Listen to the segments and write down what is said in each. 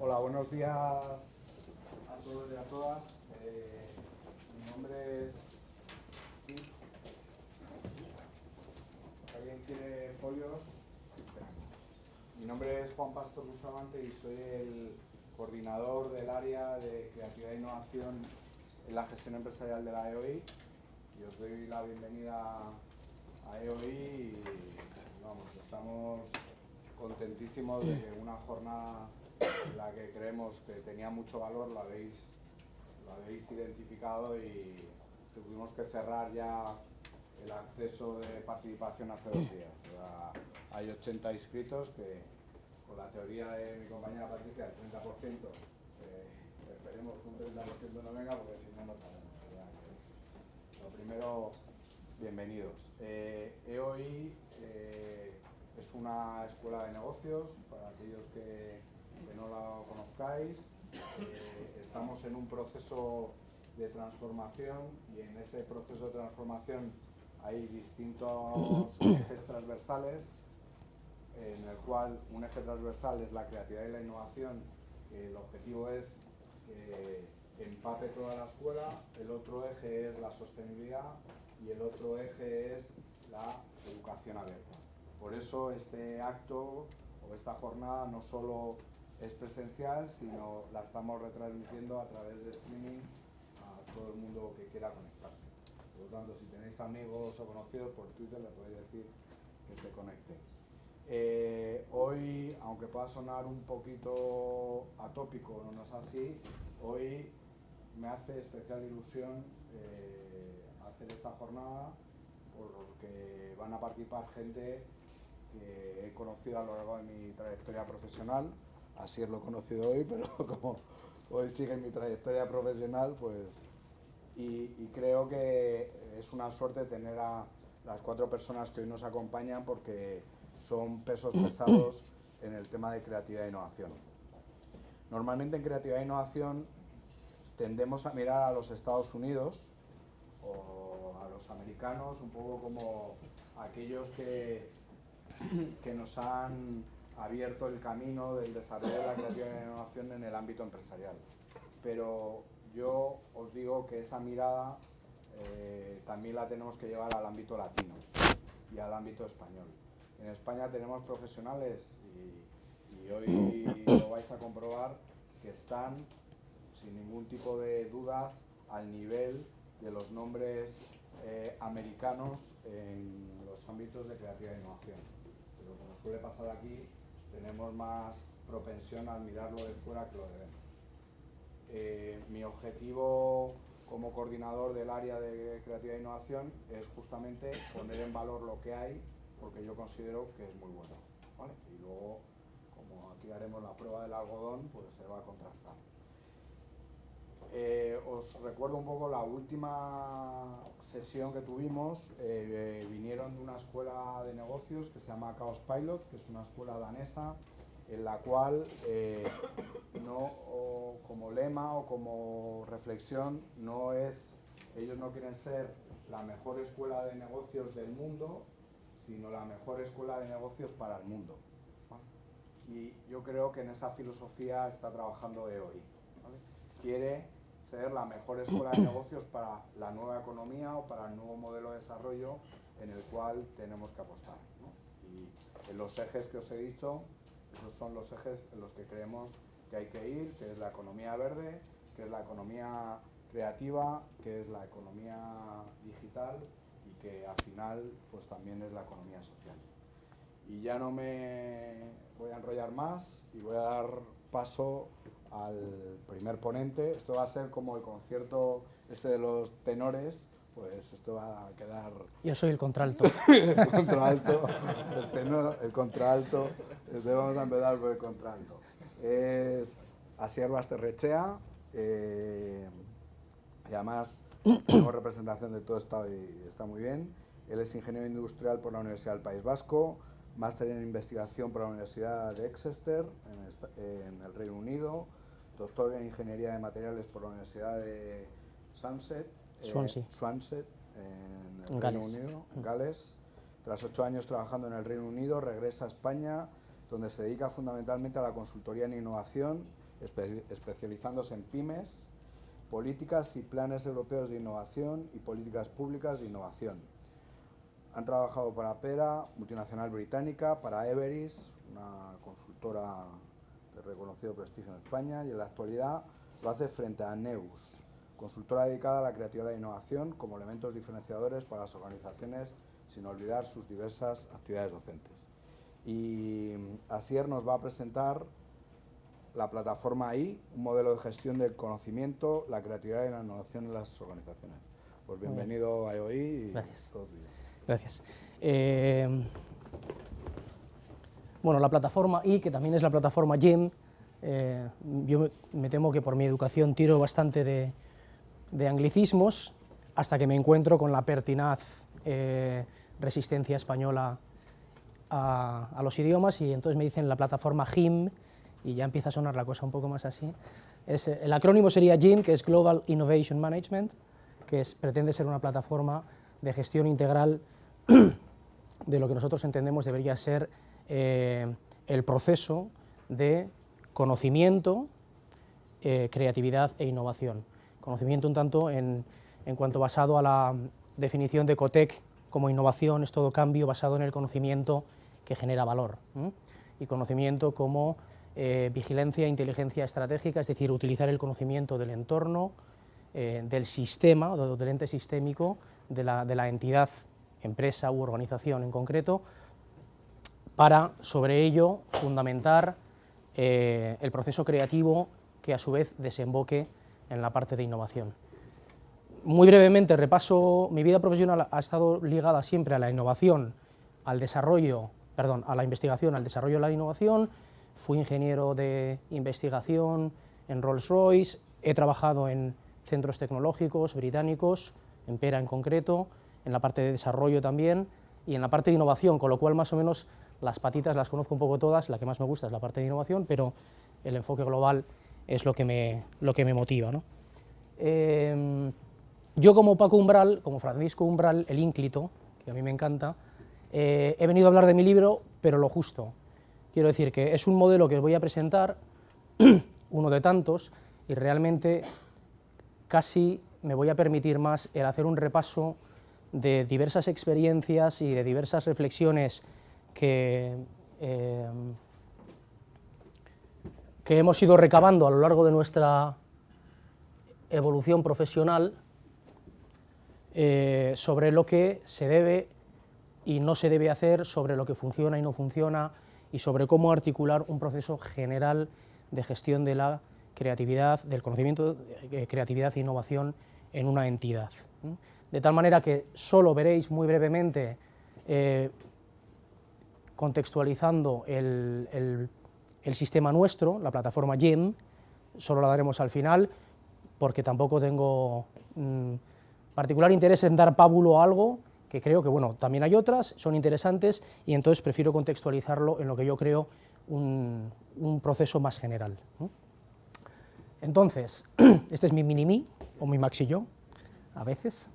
Hola, buenos días a todos y a todas. Mi nombre es... ¿Alguien quiere folios? Mi nombre es Juan Pastor Bustamante y soy el coordinador del área de creatividad e innovación en la gestión empresarial de la EOI. Y os doy la bienvenida a EOI y vamos, estamos contentísimos de que una jornada en la que creemos que tenía mucho valor lo habéis identificado y tuvimos que cerrar ya el acceso de participación hace 2 días. O sea, hay 80 inscritos que con la teoría de mi compañera Patricia, el 30%, esperemos que un 30% no venga porque si no, no sabemos. Lo primero, bienvenidos. EOI es una escuela de negocios, para aquellos que no la conozcáis. Estamos en un proceso de transformación y en ese proceso de transformación hay distintos ejes transversales, en el cual un eje transversal es la creatividad y la innovación. El objetivo es que empape toda la escuela. El otro eje es la sostenibilidad y el otro eje es la educación abierta. Por eso este acto o esta jornada no solo es presencial, sino la estamos retransmitiendo a través de streaming a todo el mundo que quiera conectarse. Por lo tanto, si tenéis amigos o conocidos por Twitter, le podéis decir que se conecten. Hoy, aunque pueda sonar un poquito atópico, no es así, hoy me hace especial ilusión hacer esta jornada porque van a participar gente que he conocido a lo largo de mi trayectoria profesional. Así es, lo he conocido hoy, pero como hoy sigue mi trayectoria profesional, pues y creo que es una suerte tener a las 4 personas que hoy nos acompañan porque son pesos pesados en el tema de creatividad e innovación. Normalmente en creatividad e innovación tendemos a mirar a los Estados Unidos o a los americanos un poco como aquellos que nos han abierto el camino del desarrollo de la creatividad e innovación en el ámbito empresarial. Pero yo os digo que esa mirada también la tenemos que llevar al ámbito latino y al ámbito español. En España tenemos profesionales y hoy lo vais a comprobar que están sin ningún tipo de dudas al nivel de los nombres americanos en los ámbitos de creatividad e innovación. Pero como suele pasar aquí, tenemos más propensión a mirarlo de fuera que lo de dentro. Mi objetivo como coordinador del área de creatividad e innovación es justamente poner en valor lo que hay, porque yo considero que es muy bueno, ¿vale? Y luego, como aquí haremos la prueba del algodón, pues se va a contrastar. Os recuerdo un poco la última sesión que tuvimos. Vinieron de una escuela de negocios que se llama Chaos Pilot, que es una escuela danesa, en la cual como lema o como reflexión ellos no quieren ser la mejor escuela de negocios del mundo, sino la mejor escuela de negocios para el mundo, ¿vale? Y yo creo que en esa filosofía está trabajando EOI, ¿vale? Quiere ser la mejor escuela de negocios para la nueva economía o para el nuevo modelo de desarrollo en el cual tenemos que apostar, ¿no? Y en los ejes que os he dicho, esos son los ejes en los que creemos que hay que ir, que es la economía verde, que es la economía creativa, que es la economía digital y que al final pues también es la economía social. Y ya no me voy a enrollar más y voy a dar paso al primer ponente. Esto va a ser como el concierto ese de los tenores, pues esto va a quedar... Yo soy el contralto. el contralto, el tenor, el contralto. Vamos a empezar por el contralto. Es Asier Basterrechea, y además tenemos representación de todo Estado y está muy bien. Él es ingeniero industrial por la Universidad del País Vasco, máster en investigación por la Universidad de Exeter en el Reino Unido, doctor en ingeniería de materiales por la Universidad de Swansea en el Reino Unido, en Gales. Tras 8 años trabajando en el Reino Unido, regresa a España, donde se dedica fundamentalmente a la consultoría en innovación especializándose en pymes, políticas y planes europeos de innovación y políticas públicas de innovación. Han trabajado para Pera, multinacional británica, para Everis, una consultora de reconocido prestigio en España, y en la actualidad lo hace frente a Neus, consultora dedicada a la creatividad e innovación como elementos diferenciadores para las organizaciones, sin olvidar sus diversas actividades docentes. Y Asier nos va a presentar la plataforma AI, un modelo de gestión del conocimiento, la creatividad y la innovación en las organizaciones. Pues bienvenido a AI y Gracias. todo tuyo. Gracias. Bueno, la plataforma AI, que también es la plataforma GEM, yo me temo que por mi educación tiro bastante de anglicismos, hasta que me encuentro con la pertinaz resistencia española a los idiomas, y entonces me dicen la plataforma GIM, y ya empieza a sonar la cosa un poco más así. El acrónimo sería GIM, que es Global Innovation Management, que pretende ser una plataforma de gestión integral de lo que nosotros entendemos debería ser el proceso de conocimiento, creatividad e innovación. Conocimiento un tanto en cuanto basado a la definición de Cotec como innovación es todo cambio basado en el conocimiento que genera valor, y conocimiento como vigilancia e inteligencia estratégica, es decir, utilizar el conocimiento del entorno, del sistema, del ente sistémico, de la entidad, empresa u organización en concreto, para sobre ello fundamentar el proceso creativo que a su vez desemboque en la parte de innovación. Muy brevemente repaso, mi vida profesional ha estado ligada siempre a la innovación, al desarrollo, perdón, a la investigación, al desarrollo de la innovación. Fui ingeniero de investigación en Rolls-Royce, he trabajado en centros tecnológicos británicos, en Pera en concreto, en la parte de desarrollo también, y en la parte de innovación, con lo cual más o menos las patitas las conozco un poco todas, la que más me gusta es la parte de innovación, pero el enfoque global es lo que me motiva, ¿no? Yo como Paco Umbral, como Francisco Umbral, el ínclito, que a mí me encanta, he venido a hablar de mi libro, pero lo justo. Quiero decir que es un modelo que os voy a presentar, uno de tantos, y realmente casi me voy a permitir más el hacer un repaso de diversas experiencias y de diversas reflexiones que hemos ido recabando a lo largo de nuestra evolución profesional sobre lo que se debe y no se debe hacer, sobre lo que funciona y no funciona, y sobre cómo articular un proceso general de gestión de la creatividad, del conocimiento, creatividad e innovación en una entidad. De tal manera que solo veréis muy brevemente, contextualizando el sistema nuestro, la plataforma GEM, solo la daremos al final, porque tampoco tengo particular interés en dar pábulo a algo que creo que, bueno, también hay otras, son interesantes, y entonces prefiero contextualizarlo en lo que yo creo un proceso más general, ¿no? Entonces, este es mi mini-mí, o mi maxi-yo, a veces.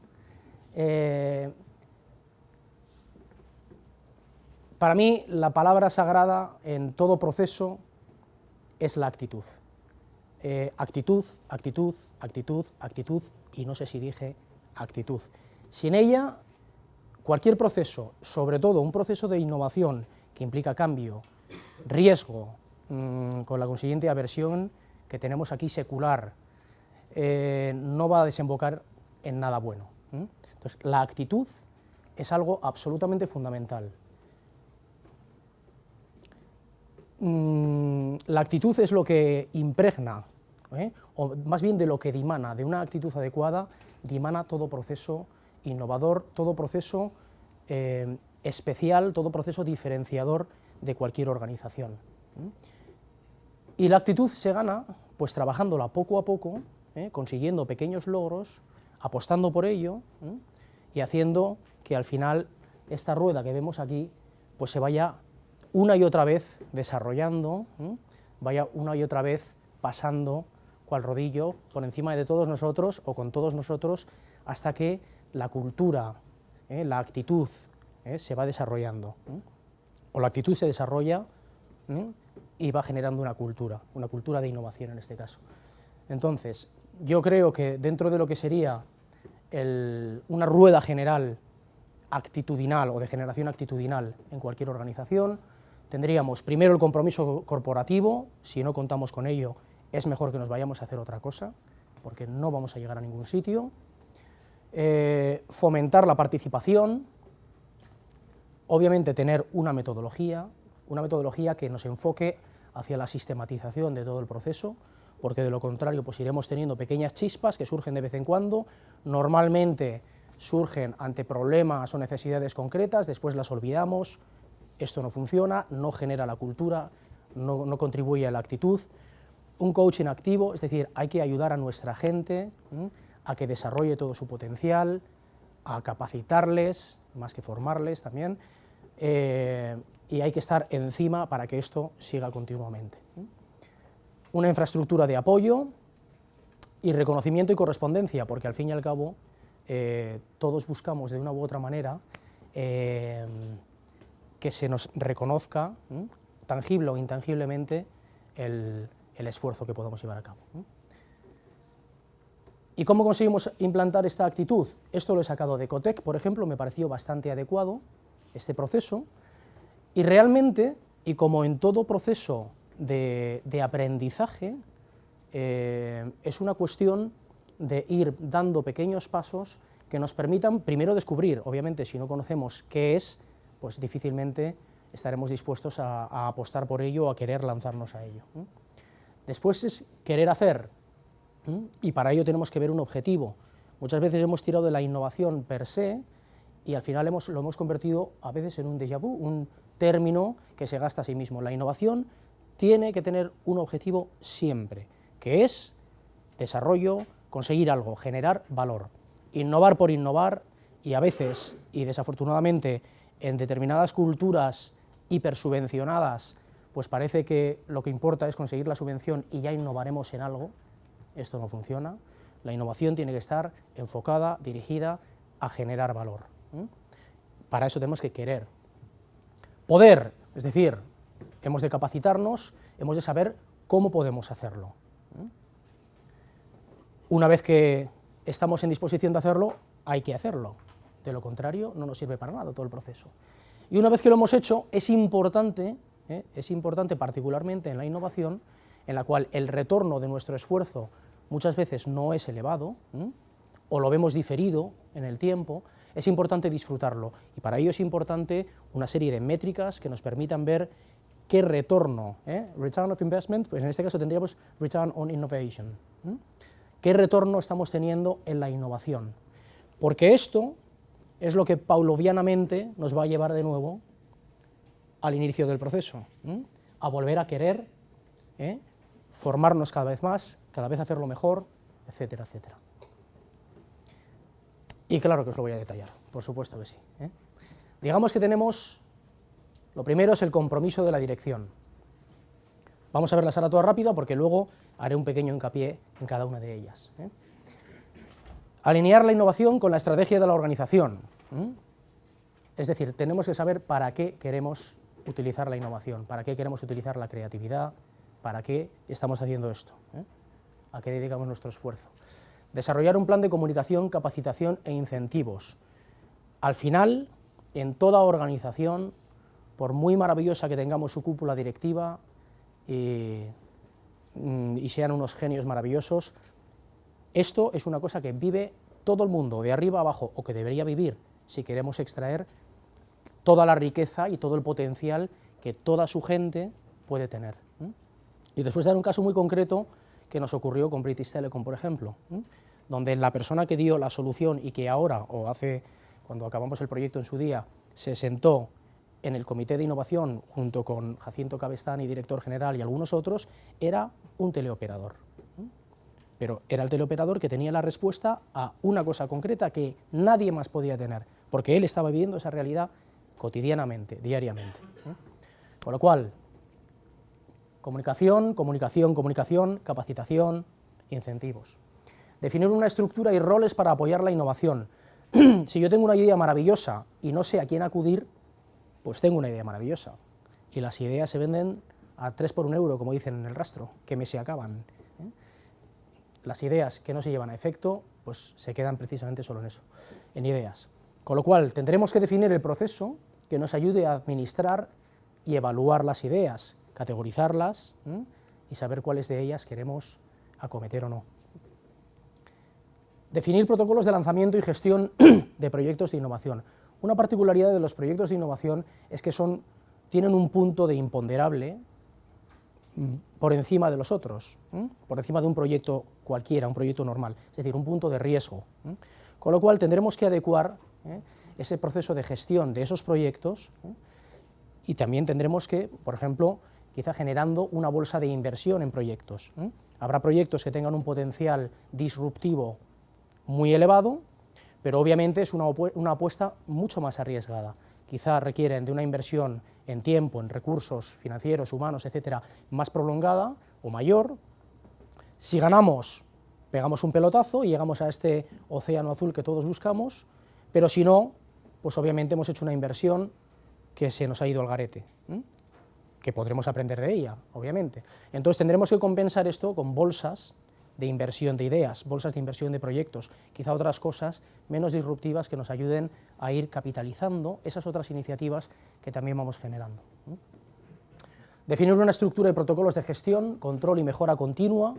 Para mí, la palabra sagrada en todo proceso es la actitud. Actitud, actitud, actitud, actitud, y no sé si dije actitud. Sin ella, cualquier proceso, sobre todo un proceso de innovación que implica cambio, riesgo, con la consiguiente aversión que tenemos aquí secular, no va a desembocar en nada bueno. Entonces, la actitud es algo absolutamente fundamental. La actitud es lo que impregna, o más bien de lo que dimana, de una actitud adecuada, dimana todo proceso innovador, todo proceso especial, todo proceso diferenciador de cualquier organización. Y la actitud se gana pues trabajándola poco a poco, consiguiendo pequeños logros, apostando por ello, y haciendo que al final esta rueda que vemos aquí pues se vaya una y otra vez desarrollando, vaya una y otra vez pasando cual rodillo por encima de todos nosotros o con todos nosotros, hasta que la cultura, la actitud se va desarrollando, o la actitud se desarrolla y va generando una cultura de innovación en este caso. Entonces, yo creo que dentro de lo que sería una rueda general actitudinal o de generación actitudinal en cualquier organización, tendríamos primero el compromiso corporativo. Si no contamos con ello, es mejor que nos vayamos a hacer otra cosa, porque no vamos a llegar a ningún sitio. Fomentar la participación, obviamente tener una metodología que nos enfoque hacia la sistematización de todo el proceso, porque de lo contrario pues iremos teniendo pequeñas chispas que surgen de vez en cuando, normalmente surgen ante problemas o necesidades concretas, después las olvidamos, esto no funciona, no genera la cultura, no contribuye a la actitud. Un coaching activo, es decir, hay que ayudar a nuestra gente a que desarrolle todo su potencial, a capacitarles, más que formarles también, y hay que estar encima para que esto siga continuamente. Una infraestructura de apoyo y reconocimiento y correspondencia, porque al fin y al cabo todos buscamos de una u otra manera que se nos reconozca, tangible o intangiblemente, el esfuerzo que podamos llevar a cabo. ¿Y cómo conseguimos implantar esta actitud? Esto lo he sacado de Ecotec, por ejemplo, me pareció bastante adecuado este proceso, y realmente, y como en todo proceso de aprendizaje, es una cuestión de ir dando pequeños pasos que nos permitan primero descubrir. Obviamente, si no conocemos qué es, pues difícilmente estaremos dispuestos a apostar por ello o a querer lanzarnos a ello. Después es querer hacer, y para ello tenemos que ver un objetivo. Muchas veces hemos tirado de la innovación per se y al final lo hemos convertido a veces en un déjà vu, un término que se gasta a sí mismo. La innovación tiene que tener un objetivo siempre, que es desarrollo, conseguir algo, generar valor. Innovar por innovar, y a veces, y desafortunadamente, en determinadas culturas hipersubvencionadas, pues parece que lo que importa es conseguir la subvención y ya innovaremos en algo. Esto no funciona. La innovación tiene que estar enfocada, dirigida a generar valor. Para eso tenemos que querer. Poder, es decir, hemos de capacitarnos, hemos de saber cómo podemos hacerlo. Una vez que estamos en disposición de hacerlo, hay que hacerlo. De lo contrario, no nos sirve para nada todo el proceso. Y una vez que lo hemos hecho, es importante particularmente en la innovación, en la cual el retorno de nuestro esfuerzo muchas veces no es elevado, o lo vemos diferido en el tiempo, es importante disfrutarlo, y para ello es importante una serie de métricas que nos permitan ver qué retorno, return of investment, pues en este caso tendríamos return on innovation, qué retorno estamos teniendo en la innovación, porque esto es lo que pavlovianamente nos va a llevar de nuevo al inicio del proceso, a volver a querer, formarnos cada vez más, cada vez hacerlo mejor, etcétera, etcétera. Y claro que os lo voy a detallar, por supuesto que sí. Digamos que tenemos, lo primero es el compromiso de la dirección. Vamos a verlas ahora todas rápido porque luego haré un pequeño hincapié en cada una de ellas. Alinear la innovación con la estrategia de la organización. Es decir, tenemos que saber para qué queremos utilizar la innovación, para qué queremos utilizar la creatividad, para qué estamos haciendo esto, a qué dedicamos nuestro esfuerzo. Desarrollar un plan de comunicación, capacitación e incentivos. Al final, en toda organización, por muy maravillosa que tengamos su cúpula directiva y sean unos genios maravillosos, esto es una cosa que vive todo el mundo, de arriba a abajo, o que debería vivir si queremos extraer toda la riqueza y todo el potencial que toda su gente puede tener. Y después de dar un caso muy concreto que nos ocurrió con British Telecom, por ejemplo, donde la persona que dio la solución y que ahora, o cuando acabamos el proyecto en su día, se sentó en el comité de innovación junto con Jacinto Cabestany, director general, y algunos otros, era un teleoperador. Pero era el teleoperador que tenía la respuesta a una cosa concreta que nadie más podía tener, porque él estaba viviendo esa realidad cotidianamente, diariamente. Con lo cual, comunicación, comunicación, comunicación, capacitación, incentivos. Definir una estructura y roles para apoyar la innovación. Si yo tengo una idea maravillosa y no sé a quién acudir, pues tengo una idea maravillosa. Y las ideas se venden a 3 por 1 euro, como dicen en el rastro, que me se acaban. Las ideas que no se llevan a efecto, pues se quedan precisamente solo en eso, en ideas. Con lo cual, tendremos que definir el proceso que nos ayude a administrar y evaluar las ideas, categorizarlas y saber cuáles de ellas queremos acometer o no. Definir protocolos de lanzamiento y gestión de proyectos de innovación. Una particularidad de los proyectos de innovación es que tienen un punto de imponderable por encima de los otros, por encima de un proyecto cualquiera, un proyecto normal, es decir, un punto de riesgo. Con lo cual tendremos que adecuar ese proceso de gestión de esos proyectos y también tendremos que, por ejemplo, quizá generando una bolsa de inversión en proyectos. Habrá proyectos que tengan un potencial disruptivo muy elevado, pero obviamente es una apuesta mucho más arriesgada. Quizá requieren de una inversión en tiempo, en recursos financieros, humanos, etcétera, más prolongada o mayor. Si ganamos, pegamos un pelotazo y llegamos a este océano azul que todos buscamos, pero si no, pues obviamente hemos hecho una inversión que se nos ha ido al garete, que podremos aprender de ella, obviamente. Entonces tendremos que compensar esto con bolsas de inversión de ideas, bolsas de inversión de proyectos, quizá otras cosas menos disruptivas que nos ayuden a ir capitalizando esas otras iniciativas que también vamos generando. Definir una estructura de protocolos de gestión, control y mejora continua,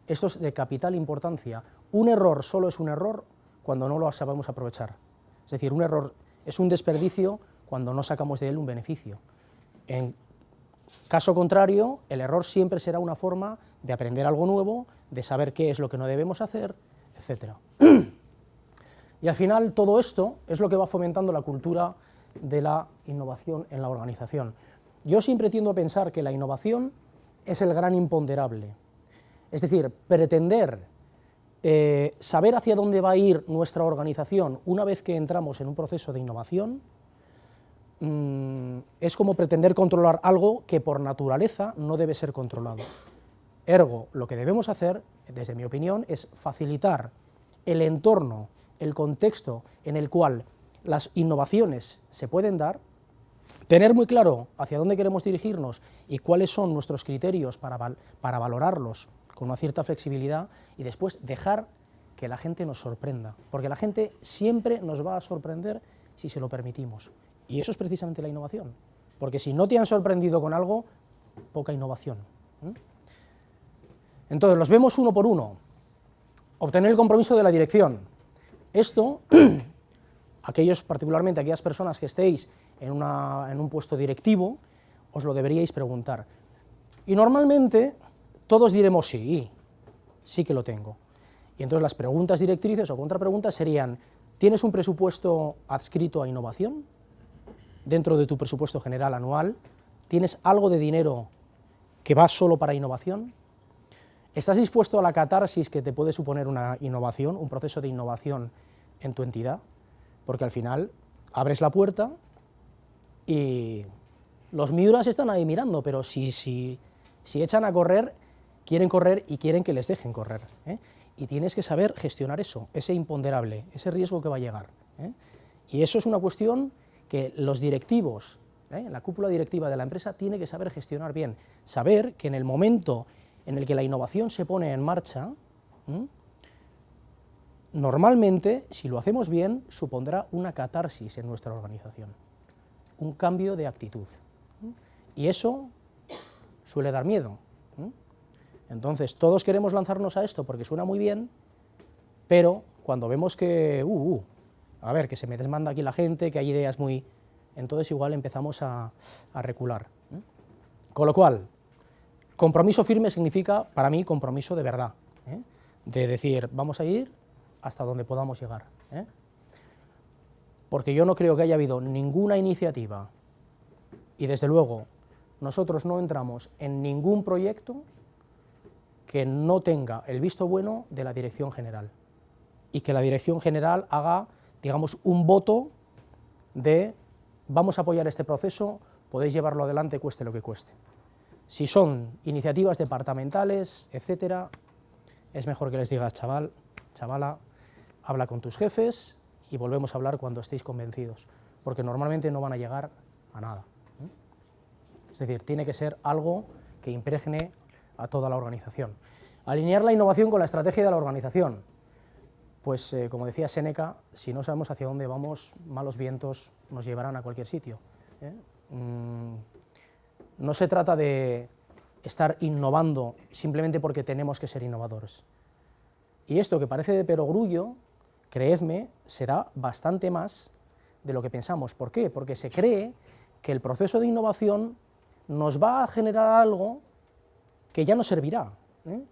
esto es de capital importancia. Un error solo es un error cuando no lo sabemos aprovechar, es decir, un error es un desperdicio cuando no sacamos de él un beneficio. En caso contrario, el error siempre será una forma de aprender algo nuevo, de saber qué es lo que no debemos hacer, etc. Y al final todo esto es lo que va fomentando la cultura de la innovación en la organización. Yo siempre tiendo a pensar que la innovación es el gran imponderable, es decir, pretender saber hacia dónde va a ir nuestra organización una vez que entramos en un proceso de innovación es como pretender controlar algo que por naturaleza no debe ser controlado. Ergo, lo que debemos hacer, desde mi opinión, es facilitar el entorno, el contexto en el cual las innovaciones se pueden dar, tener muy claro hacia dónde queremos dirigirnos y cuáles son nuestros criterios para valorarlos con una cierta flexibilidad y después dejar que la gente nos sorprenda, porque la gente siempre nos va a sorprender si se lo permitimos. Y eso es precisamente la innovación, porque si no te han sorprendido con algo, poca innovación. Entonces, los vemos uno por uno. Obtener el compromiso de la dirección. Esto, particularmente aquellas personas que estéis en un puesto directivo, os lo deberíais preguntar. Y normalmente todos diremos sí, sí que lo tengo. Y entonces las preguntas directrices o contrapreguntas serían, ¿tienes un presupuesto adscrito a innovación? Dentro de tu presupuesto general anual, ¿tienes algo de dinero que va solo para innovación? ¿Estás dispuesto a la catarsis que te puede suponer una innovación, un proceso de innovación en tu entidad? Porque al final abres la puerta y los Miuras están ahí mirando, pero si echan a correr, quieren correr y quieren que les dejen correr, y tienes que saber gestionar eso, ese imponderable, ese riesgo que va a llegar, y eso es una cuestión que los directivos, la cúpula directiva de la empresa tiene que saber gestionar bien, saber que en el momento en el que la innovación se pone en marcha, normalmente, si lo hacemos bien, supondrá una catarsis en nuestra organización, un cambio de actitud, y eso suele dar miedo. Entonces, todos queremos lanzarnos a esto porque suena muy bien, pero cuando vemos que, a ver, que se me desmanda aquí la gente, que hay ideas muy... Entonces igual empezamos a recular. Con lo cual, compromiso firme significa, para mí, compromiso de verdad, de decir, vamos a ir hasta donde podamos llegar. Porque yo no creo que haya habido ninguna iniciativa, y desde luego, nosotros no entramos en ningún proyecto que no tenga el visto bueno de la dirección general, y que la dirección general haga, digamos, un voto de vamos a apoyar este proceso, podéis llevarlo adelante cueste lo que cueste. Si son iniciativas departamentales, etcétera, es mejor que les digas, chaval, chavala, habla con tus jefes y volvemos a hablar cuando estéis convencidos, porque normalmente no van a llegar a nada. Es decir, tiene que ser algo que impregne a toda la organización. Alinear la innovación con la estrategia de la organización. Pues, como decía Séneca, si no sabemos hacia dónde vamos, malos vientos nos llevarán a cualquier sitio. No se trata de estar innovando simplemente porque tenemos que ser innovadores. Y esto, que parece de perogrullo, creedme, será bastante más de lo que pensamos. ¿Por qué? Porque se cree que el proceso de innovación nos va a generar algo que ya nos servirá,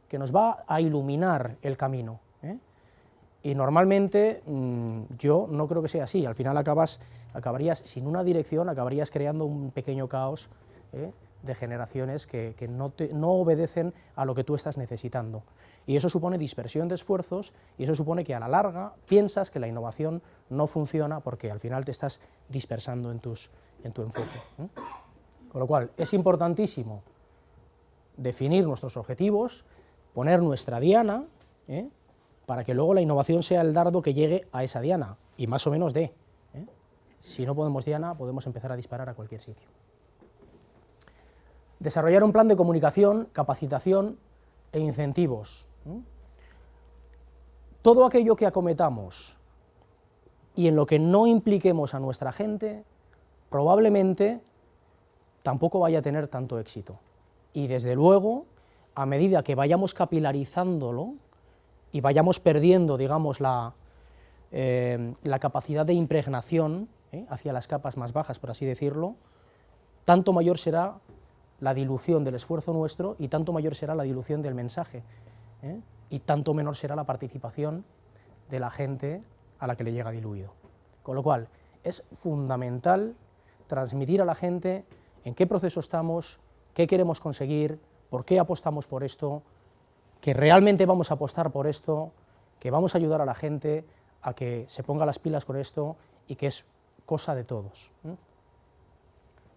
que nos va a iluminar el camino. Y normalmente yo no creo que sea así. Al final acabarías sin una dirección, acabarías creando un pequeño caos de generaciones que no obedecen a lo que tú estás necesitando. Y eso supone dispersión de esfuerzos, y eso supone que a la larga piensas que la innovación no funciona porque al final te estás dispersando en tu enfoque. Con lo cual, es importantísimo definir nuestros objetivos, poner nuestra diana, para que luego la innovación sea el dardo que llegue a esa diana, y más o menos dé. Si no podemos diana, podemos empezar a disparar a cualquier sitio. Desarrollar un plan de comunicación, capacitación e incentivos. Todo aquello que acometamos y en lo que no impliquemos a nuestra gente, probablemente tampoco vaya a tener tanto éxito. Y desde luego, a medida que vayamos capilarizándolo y vayamos perdiendo, digamos, la capacidad de impregnación hacia las capas más bajas, por así decirlo, tanto mayor será la dilución del esfuerzo nuestro y tanto mayor será la dilución del mensaje, y tanto menor será la participación de la gente a la que le llega diluido. Con lo cual, es fundamental transmitir a la gente en qué proceso estamos, qué queremos conseguir, por qué apostamos por esto, que realmente vamos a apostar por esto, que vamos a ayudar a la gente a que se ponga las pilas con esto y que es cosa de todos.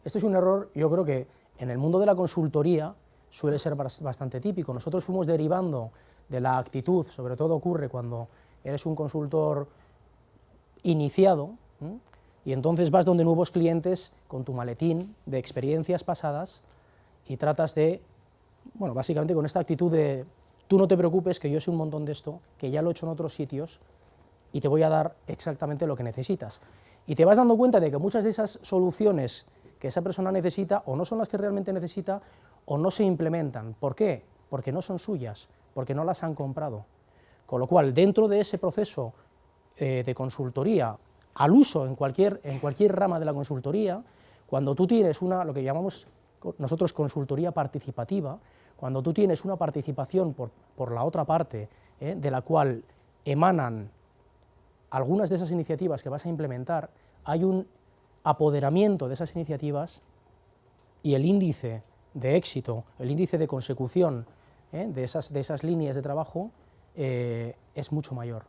Este es un error, yo creo que en el mundo de la consultoría suele ser bastante típico. Nosotros fuimos derivando de la actitud, sobre todo ocurre cuando eres un consultor iniciado, y entonces vas donde nuevos clientes con tu maletín de experiencias pasadas y tratas de, bueno, básicamente con esta actitud de tú no te preocupes que yo sé un montón de esto, que ya lo he hecho en otros sitios y te voy a dar exactamente lo que necesitas. Y te vas dando cuenta de que muchas de esas soluciones que esa persona necesita o no son las que realmente necesita o no se implementan. ¿Por qué? Porque no son suyas, porque no las han comprado. Con lo cual, dentro de ese proceso de consultoría, al uso en cualquier rama de la consultoría, cuando tú tienes lo que llamamos nosotros consultoría participativa, cuando tú tienes una participación por la otra parte, de la cual emanan algunas de esas iniciativas que vas a implementar, hay un apoderamiento de esas iniciativas y el índice de éxito, el índice de consecución de esas líneas de trabajo es mucho mayor.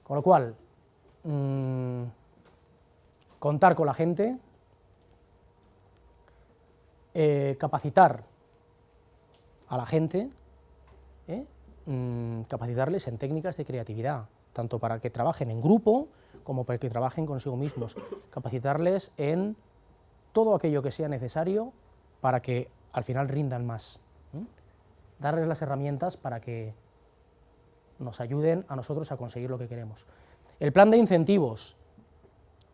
Con lo cual, contar con la gente, capacitar a la gente, capacitarles en técnicas de creatividad, tanto para que trabajen en grupo como para que trabajen consigo mismos, capacitarles en todo aquello que sea necesario para que al final rindan más, darles las herramientas para que nos ayuden a nosotros a conseguir lo que queremos. El plan de incentivos.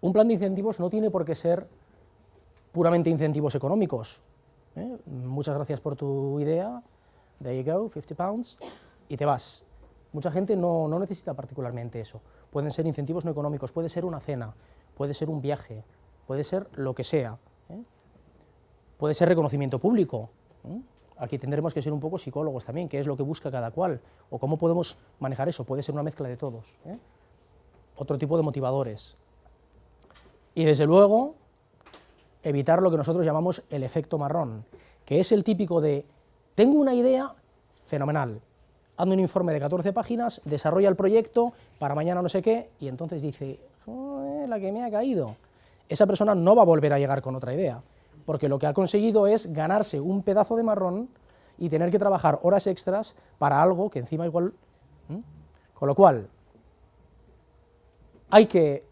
Un plan de incentivos no tiene por qué ser puramente incentivos económicos. Muchas gracias por tu idea, there you go, 50 pounds, y te vas. Mucha gente no necesita particularmente eso. Pueden ser incentivos no económicos, puede ser una cena, puede ser un viaje, puede ser lo que sea. Puede ser reconocimiento público. Aquí tendremos que ser un poco psicólogos también, qué es lo que busca cada cual, o cómo podemos manejar eso, puede ser una mezcla de todos. Otro tipo de motivadores. Y desde luego, evitar lo que nosotros llamamos el efecto marrón, que es el típico de, tengo una idea fenomenal, hazme un informe de 14 páginas, desarrolla el proyecto, para mañana no sé qué, y entonces dice, joder, la que me ha caído. Esa persona no va a volver a llegar con otra idea, porque lo que ha conseguido es ganarse un pedazo de marrón y tener que trabajar horas extras para algo que encima igual... Con lo cual, hay que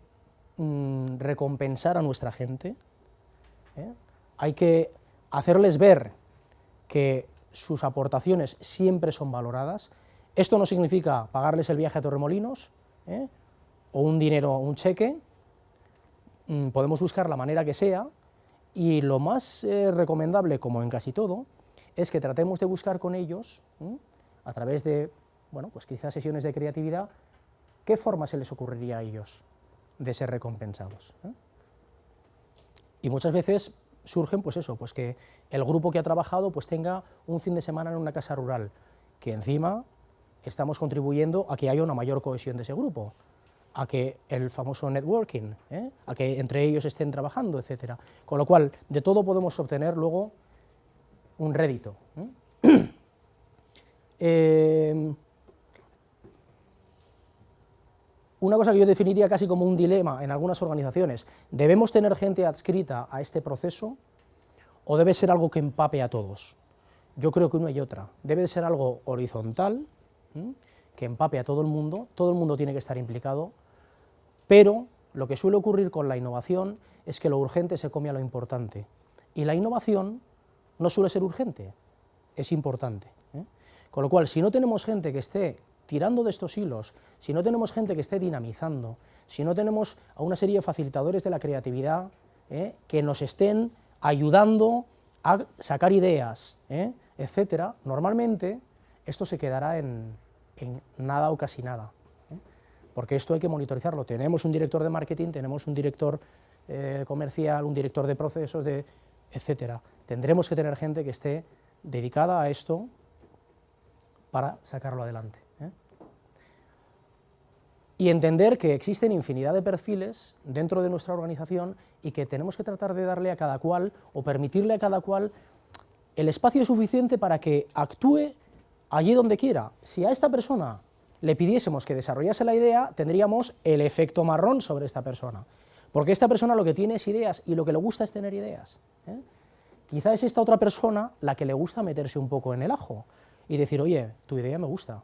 recompensar a nuestra gente, hay que hacerles ver que sus aportaciones siempre son valoradas. Esto no significa pagarles el viaje a Torremolinos, o un dinero, un cheque. Podemos buscar la manera que sea, y lo más recomendable, como en casi todo, es que tratemos de buscar con ellos, a través de, bueno, pues quizás sesiones de creatividad, qué forma se les ocurriría a ellos de ser recompensados. Y muchas veces surgen, pues eso, pues que el grupo que ha trabajado pues tenga un fin de semana en una casa rural, que encima estamos contribuyendo a que haya una mayor cohesión de ese grupo, a que el famoso networking, a que entre ellos estén trabajando, etcétera. Con lo cual, de todo podemos obtener luego un rédito. Una cosa que yo definiría casi como un dilema en algunas organizaciones: ¿debemos tener gente adscrita a este proceso o debe ser algo que empape a todos? Yo creo que una y otra. Debe de ser algo horizontal, que empape a todo el mundo tiene que estar implicado, pero lo que suele ocurrir con la innovación es que lo urgente se come a lo importante, y la innovación no suele ser urgente, es importante. Con lo cual, si no tenemos gente que esté tirando de estos hilos, si no tenemos gente que esté dinamizando, si no tenemos a una serie de facilitadores de la creatividad que nos estén ayudando a sacar ideas, etcétera, normalmente esto se quedará en nada o casi nada, porque esto hay que monitorizarlo. Tenemos un director de marketing, tenemos un director comercial, un director de procesos, etcétera. Tendremos que tener gente que esté dedicada a esto para sacarlo adelante. Y entender que existen infinidad de perfiles dentro de nuestra organización y que tenemos que tratar de darle a cada cual, o permitirle a cada cual, el espacio suficiente para que actúe allí donde quiera. Si a esta persona le pidiésemos que desarrollase la idea, tendríamos el efecto marrón sobre esta persona, porque esta persona lo que tiene es ideas, y lo que le gusta es tener ideas. Quizá es esta otra persona la que le gusta meterse un poco en el ajo y decir: oye, tu idea me gusta.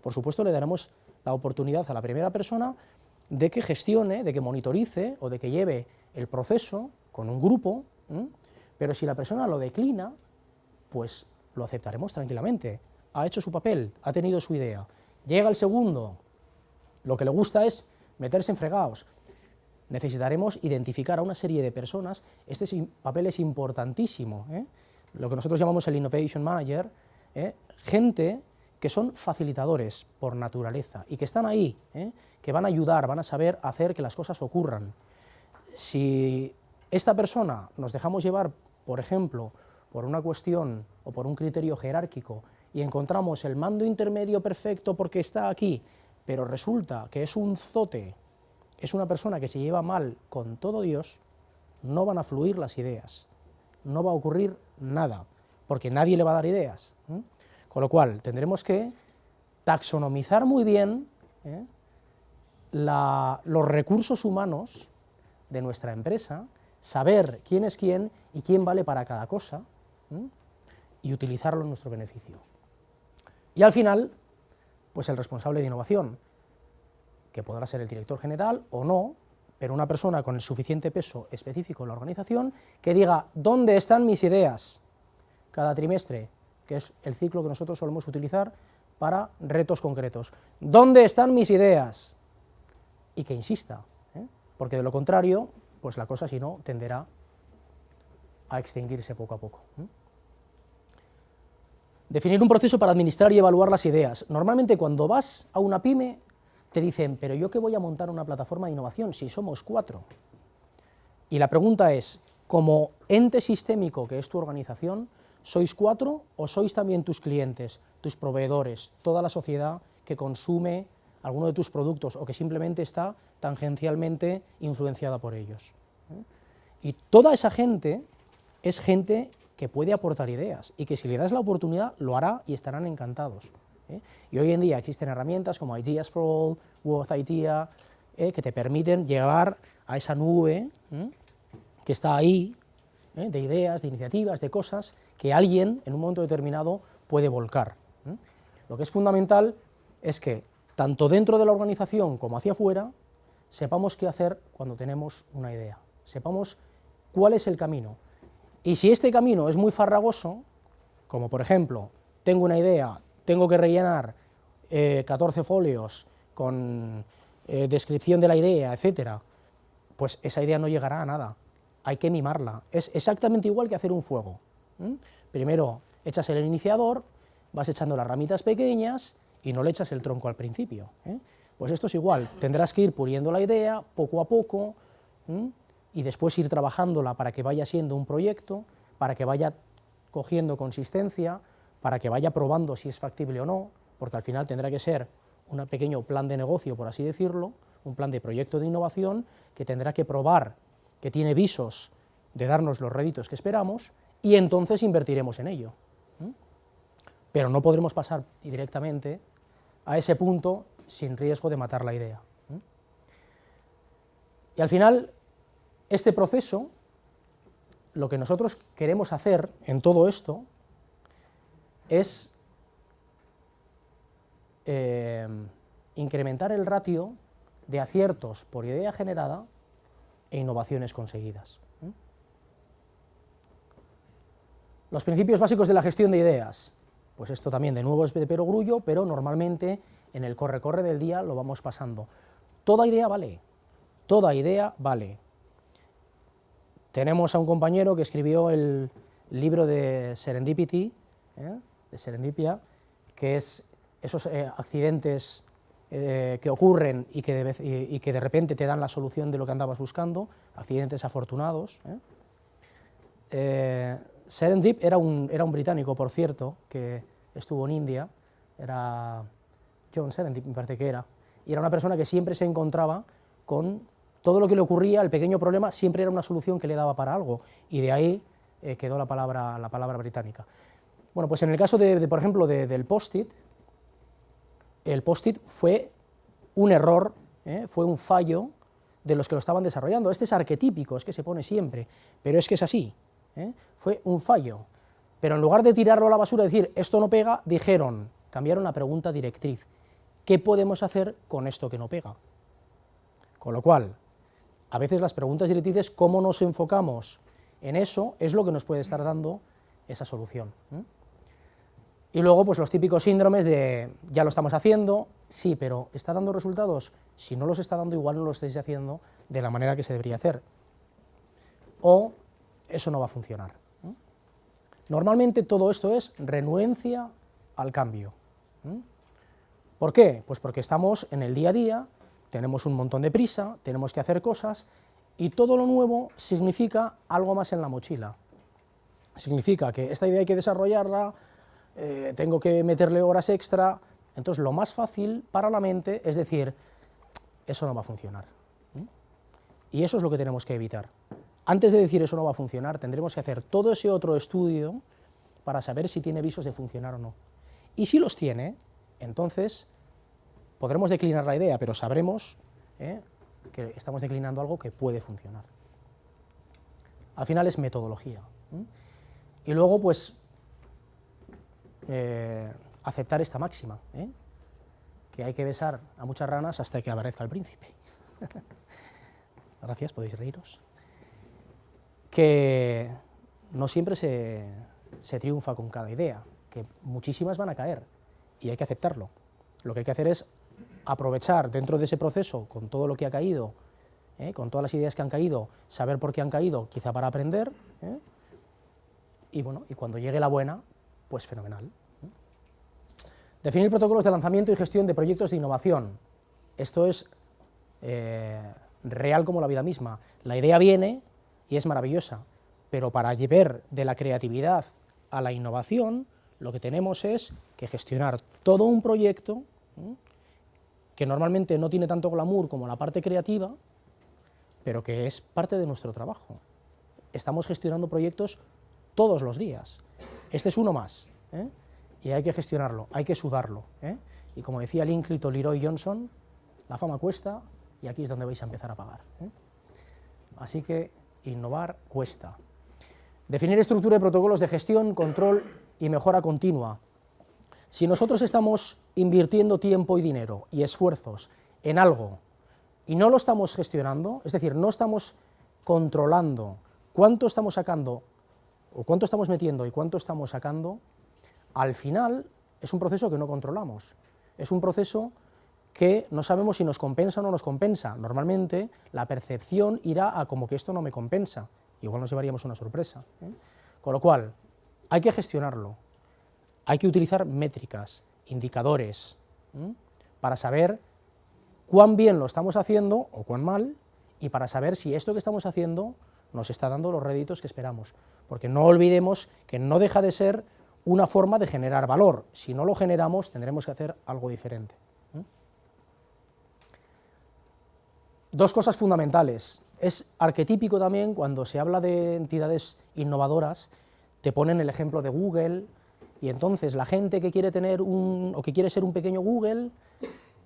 Por supuesto, le daremos la oportunidad a la primera persona de que gestione, de que monitorice o de que lleve el proceso con un grupo, pero si la persona lo declina, pues lo aceptaremos tranquilamente. Ha hecho su papel, ha tenido su idea. Llega el segundo, lo que le gusta es meterse en fregados. Necesitaremos identificar a una serie de personas. Este papel es importantísimo, lo que nosotros llamamos el Innovation Manager, gente que son facilitadores por naturaleza y que están ahí, que van a ayudar, van a saber hacer que las cosas ocurran. Si esta persona nos dejamos llevar, por ejemplo, por una cuestión o por un criterio jerárquico y encontramos el mando intermedio perfecto porque está aquí, pero resulta que es un zote, es una persona que se lleva mal con todo Dios, no van a fluir las ideas, no va a ocurrir nada, porque nadie le va a dar ideas. Con lo cual, tendremos que taxonomizar muy bien los recursos humanos de nuestra empresa, saber quién es quién y quién vale para cada cosa, y utilizarlo en nuestro beneficio. Y al final, pues el responsable de innovación, que podrá ser el director general o no, pero una persona con el suficiente peso específico en la organización, que diga: ¿dónde están mis ideas? Cada trimestre, que es el ciclo que nosotros solemos utilizar para retos concretos. ¿Dónde están mis ideas? Y que insista, porque de lo contrario, pues la cosa, si no, tenderá a extinguirse poco a poco. Definir un proceso para administrar y evaluar las ideas. Normalmente cuando vas a una pyme te dicen: pero yo que voy a montar una plataforma de innovación si somos 4. Y la pregunta es: como ente sistémico que es tu organización, ¿sois 4 o sois también tus clientes, tus proveedores, toda la sociedad que consume alguno de tus productos o que simplemente está tangencialmente influenciada por ellos? Y toda esa gente es gente que puede aportar ideas y que si le das la oportunidad lo hará y estarán encantados. Y hoy en día existen herramientas como Ideas for All, Worth Idea, que te permiten llegar a esa nube que está ahí, de ideas, de iniciativas, de cosas que alguien en un momento determinado puede volcar. Lo que es fundamental es que tanto dentro de la organización como hacia afuera sepamos qué hacer cuando tenemos una idea, sepamos cuál es el camino. Y si este camino es muy farragoso, como por ejemplo, tengo una idea, tengo que rellenar 14 folios con descripción de la idea, etcétera, pues esa idea no llegará a nada, hay que mimarla. Es exactamente igual que hacer un fuego. Primero echas el iniciador, vas echando las ramitas pequeñas y no le echas el tronco al principio. Pues esto es igual, tendrás que ir puliendo la idea poco a poco y después ir trabajándola para que vaya siendo un proyecto, para que vaya cogiendo consistencia, para que vaya probando si es factible o no, porque al final tendrá que ser un pequeño plan de negocio, por así decirlo, un plan de proyecto de innovación que tendrá que probar que tiene visos de darnos los réditos que esperamos y entonces invertiremos en ello. Pero no podremos pasar directamente a ese punto sin riesgo de matar la idea. Y al final, este proceso, lo que nosotros queremos hacer en todo esto es incrementar el ratio de aciertos por idea generada e innovaciones conseguidas. Los principios básicos de la gestión de ideas, pues esto también de nuevo es de perogrullo, pero normalmente en el corre-corre del día lo vamos pasando. Toda idea vale, toda idea vale. Tenemos a un compañero que escribió el libro de Serendipity, de Serendipia, que es esos accidentes que ocurren y que de repente te dan la solución de lo que andabas buscando, accidentes afortunados. Serendip era un británico, por cierto, que estuvo en India, era John Serendip, me parece que era, y era una persona que siempre se encontraba con todo lo que le ocurría, el pequeño problema, siempre era una solución que le daba para algo, y de ahí quedó la palabra británica. Bueno, pues en el caso por ejemplo, del Post-it, el Post-it fue un error, fue un fallo de los que lo estaban desarrollando. Este es arquetípico, es que se pone siempre, pero es que es así, fue un fallo. Pero en lugar de tirarlo a la basura y decir, esto no pega, cambiaron la pregunta directriz. ¿Qué podemos hacer con esto que no pega? Con lo cual, a veces las preguntas directrices, cómo nos enfocamos en eso, es lo que nos puede estar dando esa solución. Y luego, pues los típicos síndromes de, ya lo estamos haciendo, sí, pero ¿está dando resultados? Si no los está dando, igual no lo estáis haciendo de la manera que se debería hacer. O eso no va a funcionar. Normalmente todo esto es renuencia al cambio. ¿Por qué? Pues porque estamos en el día a día, tenemos un montón de prisa, tenemos que hacer cosas, y todo lo nuevo significa algo más en la mochila. Significa que esta idea hay que desarrollarla, tengo que meterle horas extra, entonces lo más fácil para la mente es decir, eso no va a funcionar. Y eso es lo que tenemos que evitar. Antes de decir eso no va a funcionar, tendremos que hacer todo ese otro estudio para saber si tiene visos de funcionar o no. Y si los tiene, entonces podremos declinar la idea, pero sabremos que estamos declinando algo que puede funcionar. Al final es metodología. Y luego, pues, aceptar esta máxima, que hay que besar a muchas ranas hasta que aparezca el príncipe. Gracias, podéis reíros. Que no siempre se triunfa con cada idea, que muchísimas van a caer, y hay que aceptarlo. Lo que hay que hacer es aprovechar dentro de ese proceso, con todo lo que ha caído, con todas las ideas que han caído, saber por qué han caído, quizá para aprender, y bueno, y cuando llegue la buena, pues fenomenal. Definir protocolos de lanzamiento y gestión de proyectos de innovación. Esto es real como la vida misma. La idea viene y es maravillosa, pero para llevar de la creatividad a la innovación, lo que tenemos es que gestionar todo un proyecto que normalmente no tiene tanto glamour como la parte creativa, pero que es parte de nuestro trabajo. Estamos gestionando proyectos todos los días. Este es uno más, y hay que gestionarlo, hay que sudarlo. Y como decía el ínclito Leroy Johnson, la fama cuesta y aquí es donde vais a empezar a pagar. Así que innovar cuesta. Definir estructura y protocolos de gestión, control y mejora continua. Si nosotros estamos invirtiendo tiempo y dinero y esfuerzos en algo y no lo estamos gestionando, es decir, no estamos controlando cuánto estamos sacando o cuánto estamos metiendo y cuánto estamos sacando, al final es un proceso que no controlamos, es un proceso que no sabemos si nos compensa o no nos compensa. Normalmente la percepción irá a como que esto no me compensa, igual nos llevaríamos una sorpresa, ¿eh? Con lo cual, hay que gestionarlo, hay que utilizar métricas, indicadores, para saber cuán bien lo estamos haciendo o cuán mal, y para saber si esto que estamos haciendo nos está dando los réditos que esperamos, porque no olvidemos que no deja de ser una forma de generar valor. Si no lo generamos, tendremos que hacer algo diferente. Dos cosas fundamentales. Es arquetípico también cuando se habla de entidades innovadoras, te ponen el ejemplo de Google, y entonces la gente que quiere tener o que quiere ser un pequeño Google,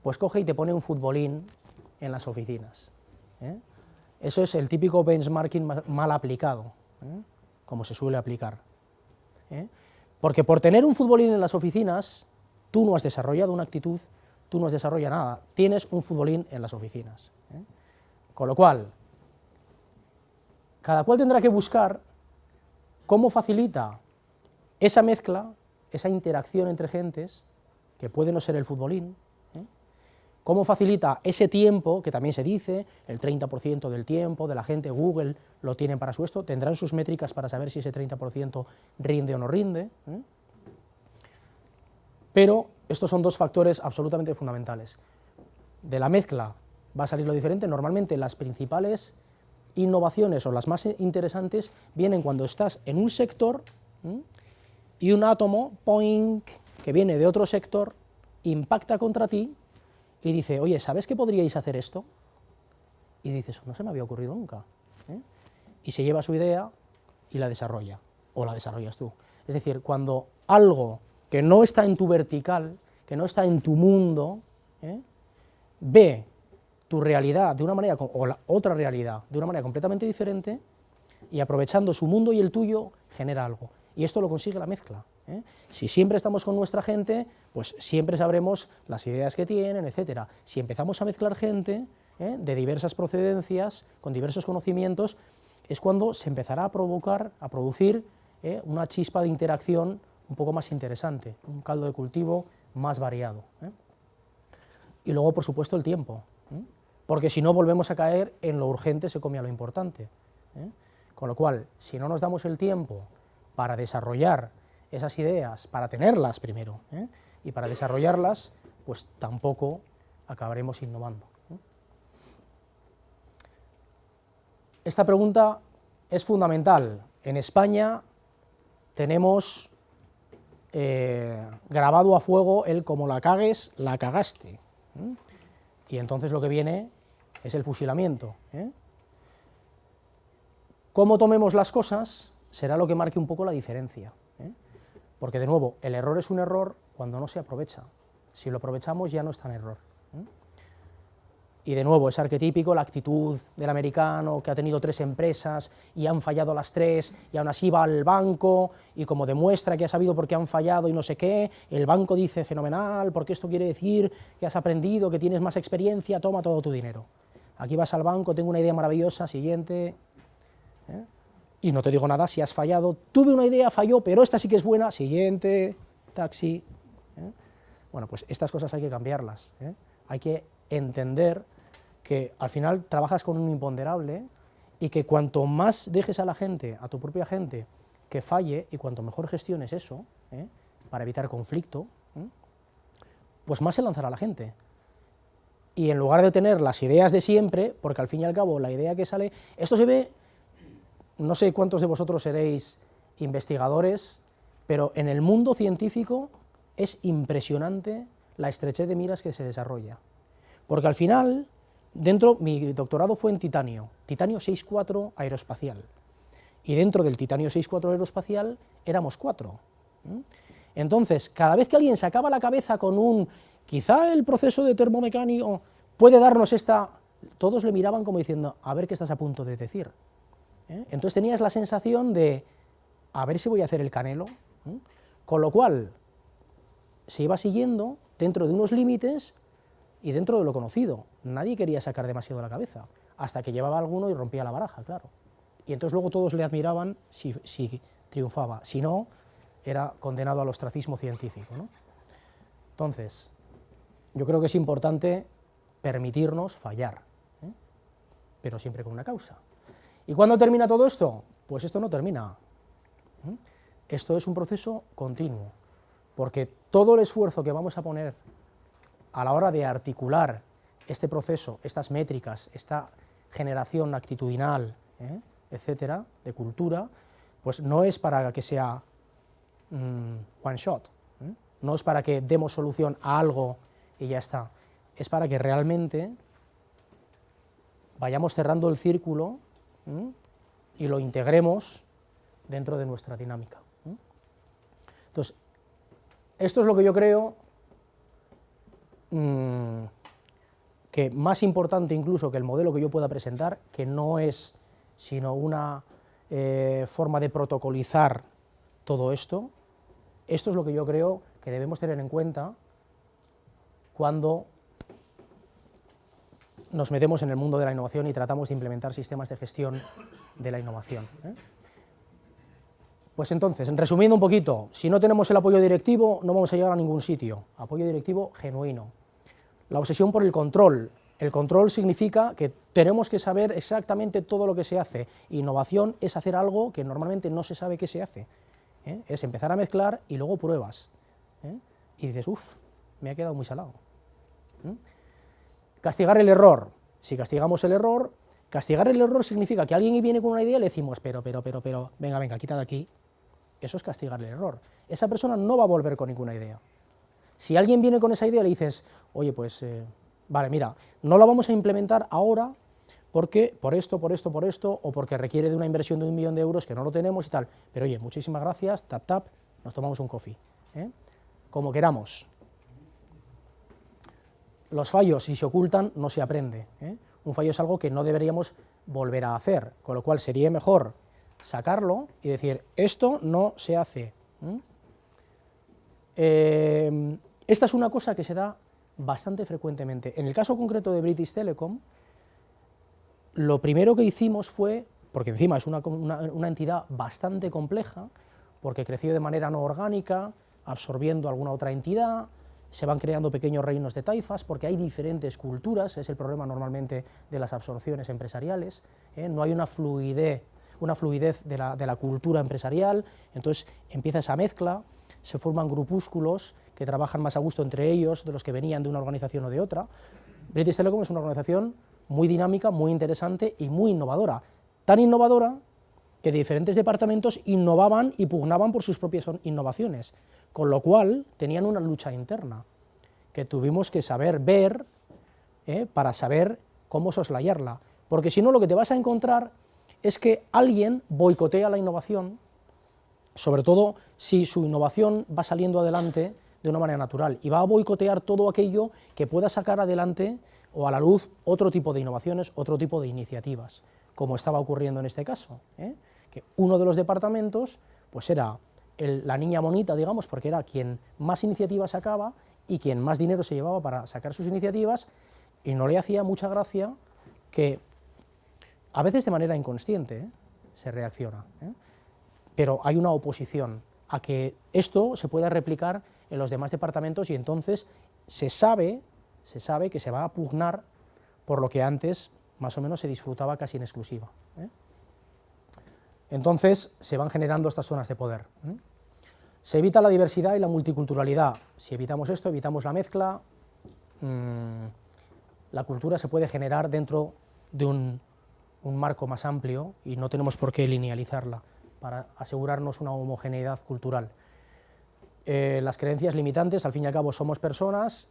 pues coge y te pone un futbolín en las oficinas, ¿eh? Eso es el típico benchmarking mal aplicado, ¿eh? Como se suele aplicar, ¿eh? Porque por tener un futbolín en las oficinas, tú no has desarrollado una actitud, tú no has desarrollado nada, tienes un futbolín en las oficinas, ¿eh? Con lo cual, cada cual tendrá que buscar cómo facilita esa mezcla, esa interacción entre gentes, que puede no ser el futbolín, ¿eh? Cómo facilita ese tiempo, que también se dice, el 30% del tiempo de la gente, Google lo tienen para su esto, tendrán sus métricas para saber si ese 30% rinde o no rinde, ¿eh? Pero estos son dos factores absolutamente fundamentales. De la mezcla va a salir lo diferente. Normalmente las principales innovaciones o las más interesantes vienen cuando estás en un sector, ¿eh? Y un átomo, poing, que viene de otro sector, impacta contra ti y dice, oye, ¿sabes que podríais hacer esto? Y dices, no se me había ocurrido nunca, ¿eh? Y se lleva su idea y la desarrolla, o la desarrollas tú. Es decir, cuando algo que no está en tu vertical, que no está en tu mundo, ¿eh? Ve tu realidad de una manera, o la otra realidad de una manera completamente diferente, y aprovechando su mundo y el tuyo, genera algo. Y esto lo consigue la mezcla, ¿eh? Si siempre estamos con nuestra gente, pues siempre sabremos las ideas que tienen, etc. Si empezamos a mezclar gente, ¿eh? De diversas procedencias, con diversos conocimientos, es cuando se empezará a provocar, a producir, una chispa de interacción un poco más interesante, un caldo de cultivo más variado, ¿eh? Y luego, por supuesto, el tiempo, ¿eh? Porque si no volvemos a caer en lo urgente se come a lo importante, ¿eh? Con lo cual, si no nos damos el tiempo para desarrollar esas ideas, para tenerlas primero, ¿eh? Y para desarrollarlas, pues tampoco acabaremos innovando, ¿eh? Esta pregunta es fundamental. En España tenemos grabado a fuego el como la cagues, la cagaste, ¿eh? Y entonces lo que viene es el fusilamiento, ¿eh? Cómo tomemos las cosas será lo que marque un poco la diferencia, ¿eh? Porque, de nuevo, el error es un error cuando no se aprovecha. Si lo aprovechamos ya no es tan error, ¿eh? Y, de nuevo, es arquetípico la actitud del americano que ha tenido 3 empresas y han fallado las 3 y aún así va al banco y como demuestra que ha sabido por qué han fallado y no sé qué, el banco dice fenomenal, porque esto quiere decir que has aprendido, que tienes más experiencia, toma todo tu dinero. Aquí vas al banco, tengo una idea maravillosa, siguiente, ¿eh? Y no te digo nada si has fallado, tuve una idea, falló, pero esta sí que es buena, siguiente, taxi, ¿eh? Bueno, pues estas cosas hay que cambiarlas, ¿eh? Hay que entender que al final trabajas con un imponderable y que cuanto más dejes a la gente, a tu propia gente, que falle, y cuanto mejor gestiones eso, ¿eh? Para evitar conflicto, ¿eh? Pues más se lanzará la gente. Y en lugar de tener las ideas de siempre, porque al fin y al cabo la idea que sale, esto se ve, no sé cuántos de vosotros seréis investigadores, pero en el mundo científico es impresionante la estrechez de miras que se desarrolla. Porque al final, mi doctorado fue en titanio 6,4 aeroespacial, y dentro del titanio 6,4 aeroespacial éramos 4. Entonces, cada vez que alguien sacaba la cabeza con quizá el proceso de termomecánico puede darnos esta, todos le miraban como diciendo, a ver qué estás a punto de decir, ¿eh? Entonces tenías la sensación de, a ver si voy a hacer el Canelo, ¿eh? Con lo cual, se iba siguiendo dentro de unos límites y dentro de lo conocido. Nadie quería sacar demasiado la cabeza, hasta que llevaba alguno y rompía la baraja, claro. Y entonces luego todos le admiraban si triunfaba, si no, era condenado al ostracismo científico, ¿no? Entonces, yo creo que es importante permitirnos fallar, ¿eh? Pero siempre con una causa. ¿Y cuándo termina todo esto? Pues esto no termina. Esto es un proceso continuo, porque todo el esfuerzo que vamos a poner a la hora de articular este proceso, estas métricas, esta generación actitudinal, etcétera, de cultura, pues no es para que sea one shot, no es para que demos solución a algo y ya está, es para que realmente vayamos cerrando el círculo y lo integremos dentro de nuestra dinámica. Entonces, esto es lo que yo creo que más importante incluso que el modelo que yo pueda presentar, que no es sino una forma de protocolizar todo esto. Esto es lo que yo creo que debemos tener en cuenta cuando nos metemos en el mundo de la innovación y tratamos de implementar sistemas de gestión de la innovación. Pues entonces, resumiendo un poquito, si no tenemos el apoyo directivo no vamos a llegar a ningún sitio. Apoyo directivo genuino. La obsesión por el control. El control significa que tenemos que saber exactamente todo lo que se hace. Innovación es hacer algo que normalmente no se sabe qué se hace. Es empezar a mezclar y luego pruebas. Y dices, uff, me ha quedado muy salado. Castigar el error. Si castigamos el error, castigar el error significa que alguien viene con una idea y le decimos, pero, venga, quita de aquí. Eso es castigar el error. Esa persona no va a volver con ninguna idea. Si alguien viene con esa idea y le dices, oye, pues, vale, mira, no la vamos a implementar ahora porque por esto, o porque requiere de una inversión de 1 millón de euros que no lo tenemos y tal, pero oye, muchísimas gracias, tap, nos tomamos un coffee, como queramos. Los fallos, si se ocultan, no se aprende, Un fallo es algo que no deberíamos volver a hacer, con lo cual sería mejor sacarlo y decir, esto no se hace. Esta es una cosa que se da bastante frecuentemente. En el caso concreto de British Telecom, lo primero que hicimos fue, porque encima es una entidad bastante compleja, porque creció de manera no orgánica, absorbiendo alguna otra entidad, se van creando pequeños reinos de taifas, porque hay diferentes culturas, es el problema normalmente de las absorciones empresariales, no hay una fluidez de la cultura empresarial, entonces empieza esa mezcla, se forman grupúsculos que trabajan más a gusto entre ellos de los que venían de una organización o de otra. British Telecom es una organización muy dinámica, muy interesante y muy innovadora, tan innovadora que diferentes departamentos innovaban y pugnaban por sus propias innovaciones, con lo cual tenían una lucha interna que tuvimos que saber ver para saber cómo soslayarla, porque si no lo que te vas a encontrar es que alguien boicotea la innovación, sobre todo si su innovación va saliendo adelante de una manera natural, y va a boicotear todo aquello que pueda sacar adelante o a la luz otro tipo de innovaciones, otro tipo de iniciativas, como estaba ocurriendo en este caso, que uno de los departamentos pues era la niña bonita, digamos, porque era quien más iniciativas sacaba y quien más dinero se llevaba para sacar sus iniciativas, y no le hacía mucha gracia que a veces de manera inconsciente se reacciona, pero hay una oposición a que esto se pueda replicar en los demás departamentos, y entonces se sabe que se va a pugnar por lo que antes más o menos se disfrutaba casi en exclusiva. Entonces se van generando estas zonas de poder. Se evita la diversidad y la multiculturalidad. Si evitamos esto, evitamos la mezcla, la cultura se puede generar dentro de un marco más amplio y no tenemos por qué linealizarla para asegurarnos una homogeneidad cultural. Las creencias limitantes, al fin y al cabo somos personas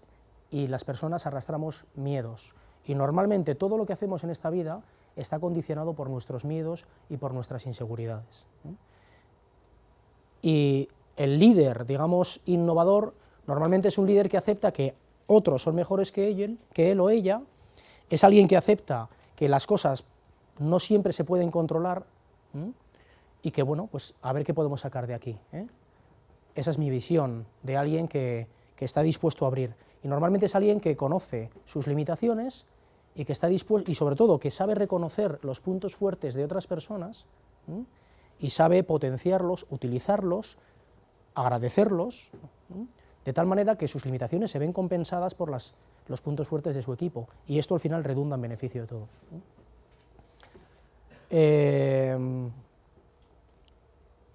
y las personas arrastramos miedos, y normalmente todo lo que hacemos en esta vida está condicionado por nuestros miedos y por nuestras inseguridades. Y el líder, digamos, innovador, normalmente es un líder que acepta que otros son mejores que él o ella, es alguien que acepta que las cosas no siempre se pueden controlar, y que, bueno, pues a ver qué podemos sacar de aquí. Esa es mi visión de alguien que está dispuesto a abrir, y normalmente es alguien que conoce sus limitaciones y que está dispuesto, y sobre todo que sabe reconocer los puntos fuertes de otras personas, y sabe potenciarlos, utilizarlos, agradecerlos, de tal manera que sus limitaciones se ven compensadas por los puntos fuertes de su equipo, y esto al final redunda en beneficio de todos.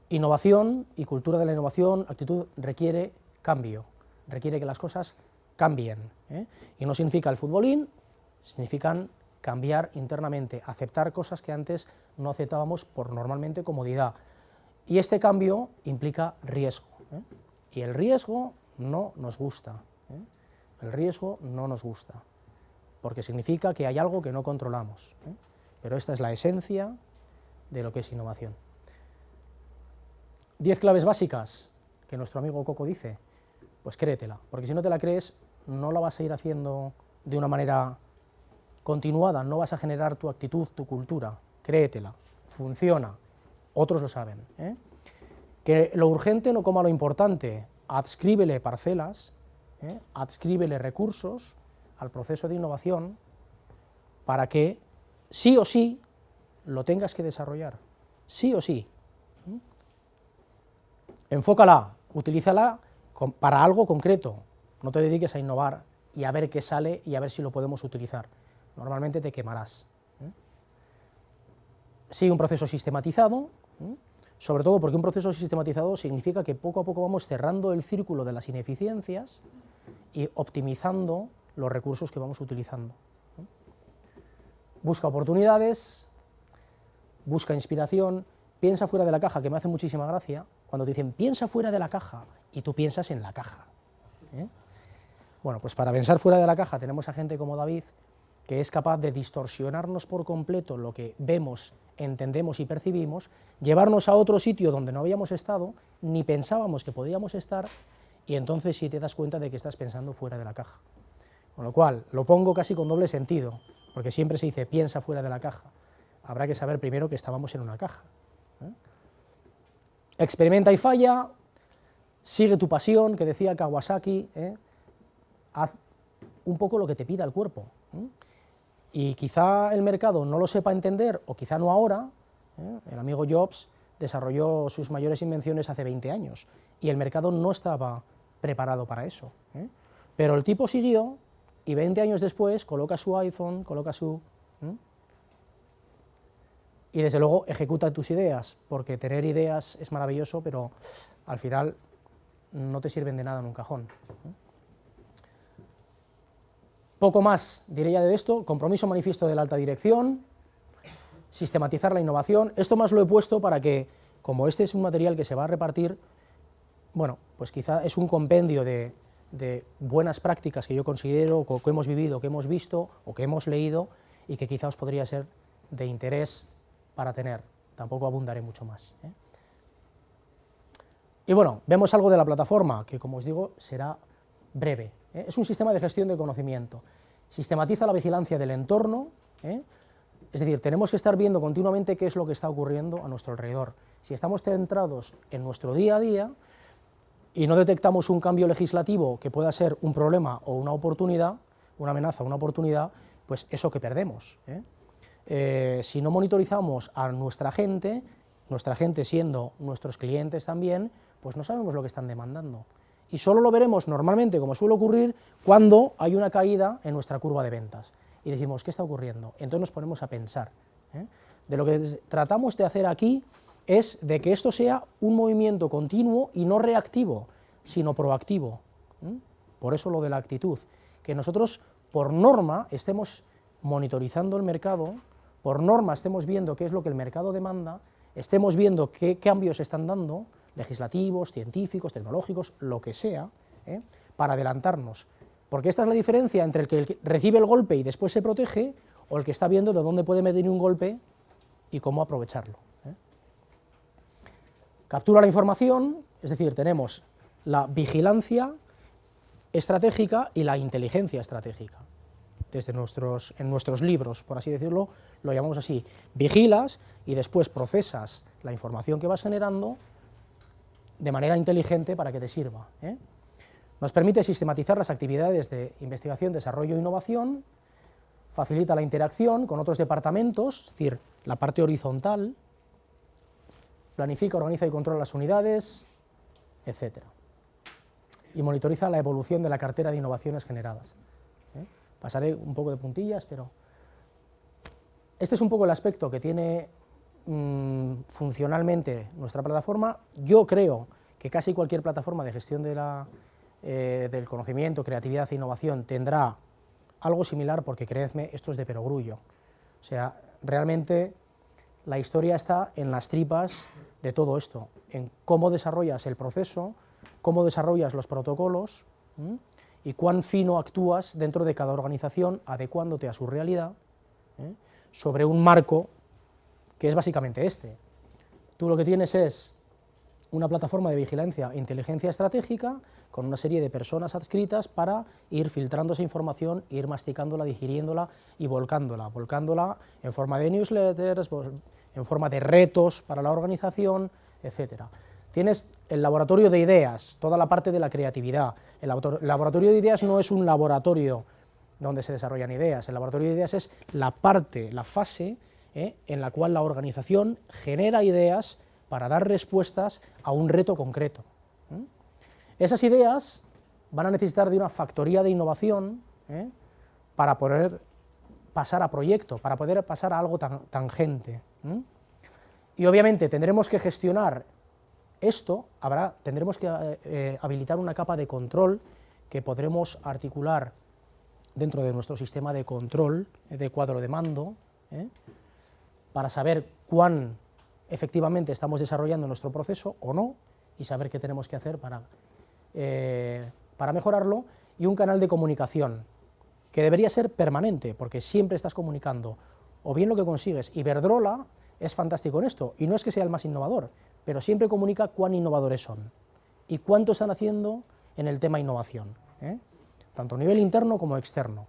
Innovación y cultura de la innovación, actitud, requiere cambio, requiere que las cosas cambien, y no significa el futbolín, significan cambiar internamente, aceptar cosas que antes no aceptábamos por normalmente comodidad, y este cambio implica riesgo, y el riesgo no nos gusta, el riesgo no nos gusta, porque significa que hay algo que no controlamos, pero esta es la esencia de lo que es innovación. 10 claves básicas que nuestro amigo Coco dice, pues créetela, porque si no te la crees no la vas a ir haciendo de una manera continuada, no vas a generar tu actitud, tu cultura, créetela, funciona, otros lo saben. Que lo urgente no coma lo importante, adscríbele parcelas, adscríbele recursos al proceso de innovación para que sí o sí lo tengas que desarrollar, sí o sí. Enfócala, utilízala para algo concreto, no te dediques a innovar y a ver qué sale y a ver si lo podemos utilizar, normalmente te quemarás. Sigue un proceso sistematizado, sobre todo porque un proceso sistematizado significa que poco a poco vamos cerrando el círculo de las ineficiencias y optimizando los recursos que vamos utilizando. Busca oportunidades, busca inspiración, piensa fuera de la caja, que me hace muchísima gracia, cuando te dicen piensa fuera de la caja, y tú piensas en la caja. Bueno, pues para pensar fuera de la caja tenemos a gente como David, que es capaz de distorsionarnos por completo lo que vemos, entendemos y percibimos, llevarnos a otro sitio donde no habíamos estado, ni pensábamos que podíamos estar, y entonces sí te das cuenta de que estás pensando fuera de la caja. Con lo cual, lo pongo casi con doble sentido, porque siempre se dice piensa fuera de la caja. Habrá que saber primero que estábamos en una caja. Experimenta y falla, sigue tu pasión, que decía Kawasaki, haz un poco lo que te pida el cuerpo. Y quizá el mercado no lo sepa entender, o quizá no ahora, el amigo Jobs desarrolló sus mayores invenciones hace 20 años, y el mercado no estaba preparado para eso. Pero el tipo siguió, y 20 años después coloca su iPhone, coloca su... Y desde luego ejecuta tus ideas, porque tener ideas es maravilloso, pero al final no te sirven de nada en un cajón. Poco más diré ya de esto, compromiso manifiesto de la alta dirección, sistematizar la innovación. Esto más lo he puesto para que, como este es un material que se va a repartir, bueno, pues quizá es un compendio de buenas prácticas que yo considero, que hemos vivido, que hemos visto o que hemos leído, y que quizá os podría ser de interés para tener, tampoco abundaré mucho más. Y bueno, vemos algo de la plataforma, que como os digo, será breve. Es un sistema de gestión de conocimiento, sistematiza la vigilancia del entorno, es decir, tenemos que estar viendo continuamente qué es lo que está ocurriendo a nuestro alrededor. Si estamos centrados en nuestro día a día y no detectamos un cambio legislativo que pueda ser un problema o una oportunidad, una amenaza o una oportunidad, pues eso que perdemos. Si no monitorizamos a nuestra gente siendo nuestros clientes también, pues no sabemos lo que están demandando. Y solo lo veremos normalmente, como suele ocurrir, cuando hay una caída en nuestra curva de ventas. Y decimos, ¿qué está ocurriendo? Entonces nos ponemos a pensar. De lo que tratamos de hacer aquí es de que esto sea un movimiento continuo y no reactivo, sino proactivo. Por eso lo de la actitud, que nosotros por norma estemos monitorizando el mercado, por norma estemos viendo qué es lo que el mercado demanda, estemos viendo qué cambios se están dando, legislativos, científicos, tecnológicos, lo que sea, para adelantarnos. Porque esta es la diferencia entre el que recibe el golpe y después se protege, o el que está viendo de dónde puede medir un golpe y cómo aprovecharlo. Captura la información, es decir, tenemos la vigilancia estratégica y la inteligencia estratégica. Desde en nuestros libros, por así decirlo, lo llamamos así. Vigilas y después procesas la información que vas generando de manera inteligente para que te sirva. Nos permite sistematizar las actividades de investigación, desarrollo e innovación, facilita la interacción con otros departamentos, es decir, la parte horizontal, planifica, organiza y controla las unidades, etc. Y monitoriza la evolución de la cartera de innovaciones generadas. Pasaré un poco de puntillas, pero este es un poco el aspecto que tiene funcionalmente nuestra plataforma. Yo creo que casi cualquier plataforma de gestión del conocimiento, creatividad e innovación tendrá algo similar, porque creedme, esto es de perogrullo. O sea, realmente la historia está en las tripas de todo esto, en cómo desarrollas el proceso, cómo desarrollas los protocolos y cuán fino actúas dentro de cada organización, adecuándote a su realidad, sobre un marco que es básicamente este. Tú lo que tienes es una plataforma de vigilancia e inteligencia estratégica con una serie de personas adscritas para ir filtrando esa información, ir masticándola, digiriéndola y volcándola en forma de newsletters, en forma de retos para la organización, etc. Tienes el laboratorio de ideas, toda la parte de la creatividad. El laboratorio de ideas no es un laboratorio donde se desarrollan ideas, el laboratorio de ideas es la parte, la fase en la cual la organización genera ideas para dar respuestas a un reto concreto. Esas ideas van a necesitar de una factoría de innovación para poder pasar a proyecto, para poder pasar a algo tangente. Y obviamente tendremos que gestionar esto, tendremos que habilitar una capa de control que podremos articular dentro de nuestro sistema de control, de cuadro de mando, para saber cuán efectivamente estamos desarrollando nuestro proceso o no, y saber qué tenemos que hacer para mejorarlo, y un canal de comunicación que debería ser permanente, porque siempre estás comunicando o bien lo que consigues. Iberdrola es fantástico en esto, y no es que sea el más innovador, pero siempre comunica cuán innovadores son y cuánto están haciendo en el tema innovación, tanto a nivel interno como externo.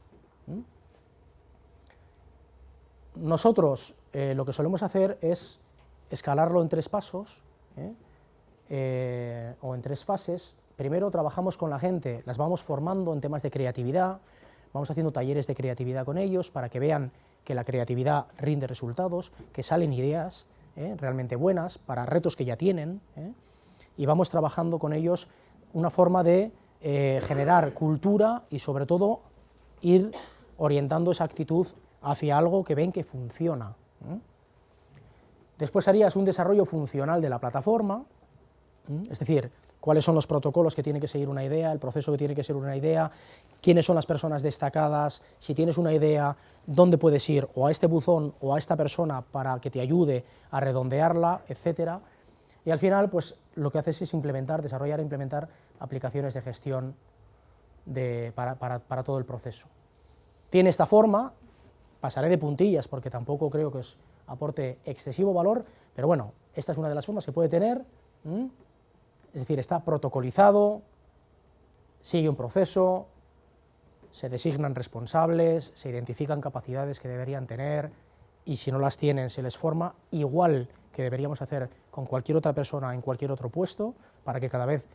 Nosotros lo que solemos hacer es escalarlo en 3 pasos, o en 3 fases. Primero trabajamos con la gente, las vamos formando en temas de creatividad, vamos haciendo talleres de creatividad con ellos para que vean que la creatividad rinde resultados, que salen ideas realmente buenas para retos que ya tienen, y vamos trabajando con ellos una forma de generar cultura y sobre todo ir orientando esa actitud hacia algo que ven que funciona. Después harías un desarrollo funcional de la plataforma, es decir, cuáles son los protocolos que tiene que seguir una idea, el proceso que tiene que ser una idea, quiénes son las personas destacadas, si tienes una idea, dónde puedes ir, o a este buzón o a esta persona para que te ayude a redondearla, etc. Y al final, pues lo que haces es desarrollar e implementar aplicaciones de gestión para todo el proceso. Tiene esta forma, pasaré de puntillas porque tampoco creo que os aporte excesivo valor, pero bueno, esta es una de las formas que puede tener. Es decir, está protocolizado, sigue un proceso, se designan responsables, se identifican capacidades que deberían tener, y si no las tienen se les forma, igual que deberíamos hacer con cualquier otra persona en cualquier otro puesto, para que cada vez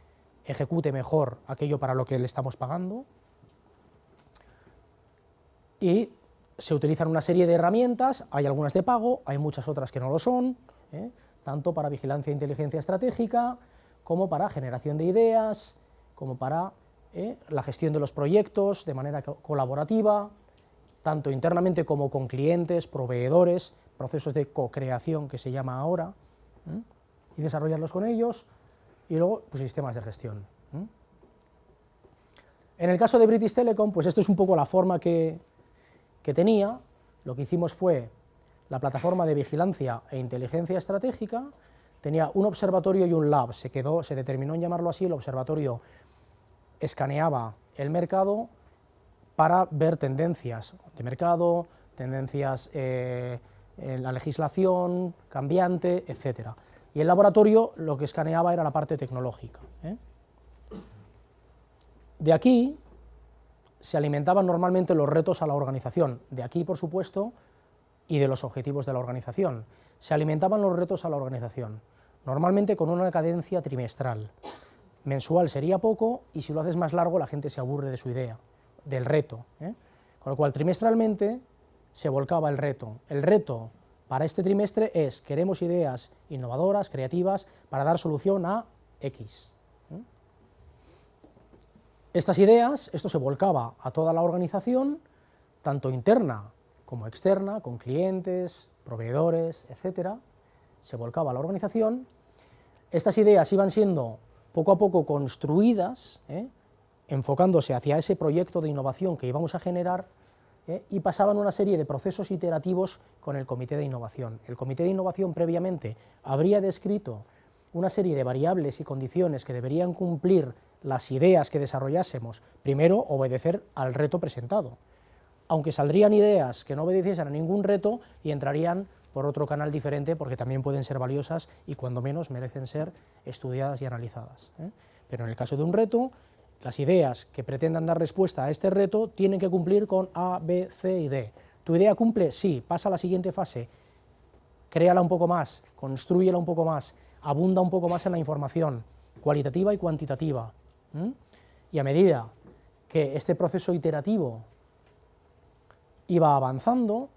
ejecute mejor aquello para lo que le estamos pagando. Y se utilizan una serie de herramientas, hay algunas de pago, hay muchas otras que no lo son, tanto para vigilancia e inteligencia estratégica, como para generación de ideas, como para la gestión de los proyectos de manera colaborativa, tanto internamente como con clientes, proveedores, procesos de co-creación que se llama ahora, y desarrollarlos con ellos, y luego pues, sistemas de gestión. En el caso de British Telecom, pues esto es un poco la forma que tenía. Lo que hicimos fue la plataforma de vigilancia e inteligencia estratégica, tenía un observatorio y un lab, se determinó en llamarlo así. El observatorio escaneaba el mercado para ver tendencias de mercado, tendencias en la legislación cambiante, etc. Y el laboratorio lo que escaneaba era la parte tecnológica. De aquí se alimentaban normalmente los retos a la organización, de aquí por supuesto, y de los objetivos de la organización. Se alimentaban los retos a la organización, normalmente con una cadencia trimestral. Mensual sería poco, y si lo haces más largo la gente se aburre de su idea, del reto. Con lo cual trimestralmente se volcaba el reto para este trimestre es: queremos ideas innovadoras, creativas, para dar solución a X. Estas ideas, esto se volcaba a toda la organización, tanto interna como externa, con clientes, proveedores, etcétera, se volcaba a la organización. Estas ideas iban siendo poco a poco construidas, enfocándose hacia ese proyecto de innovación que íbamos a generar, y pasaban una serie de procesos iterativos con el comité de innovación. El comité de innovación previamente habría descrito una serie de variables y condiciones que deberían cumplir las ideas que desarrollásemos. Primero, obedecer al reto presentado, aunque saldrían ideas que no obedeciesen a ningún reto y entrarían por otro canal diferente, porque también pueden ser valiosas y cuando menos merecen ser estudiadas y analizadas. Pero en el caso de un reto, las ideas que pretendan dar respuesta a este reto tienen que cumplir con A, B, C y D. ¿Tu idea cumple? Sí, pasa a la siguiente fase, créala un poco más, constrúyela un poco más, abunda un poco más en la información, cualitativa y cuantitativa. Y a medida que este proceso iterativo iba avanzando,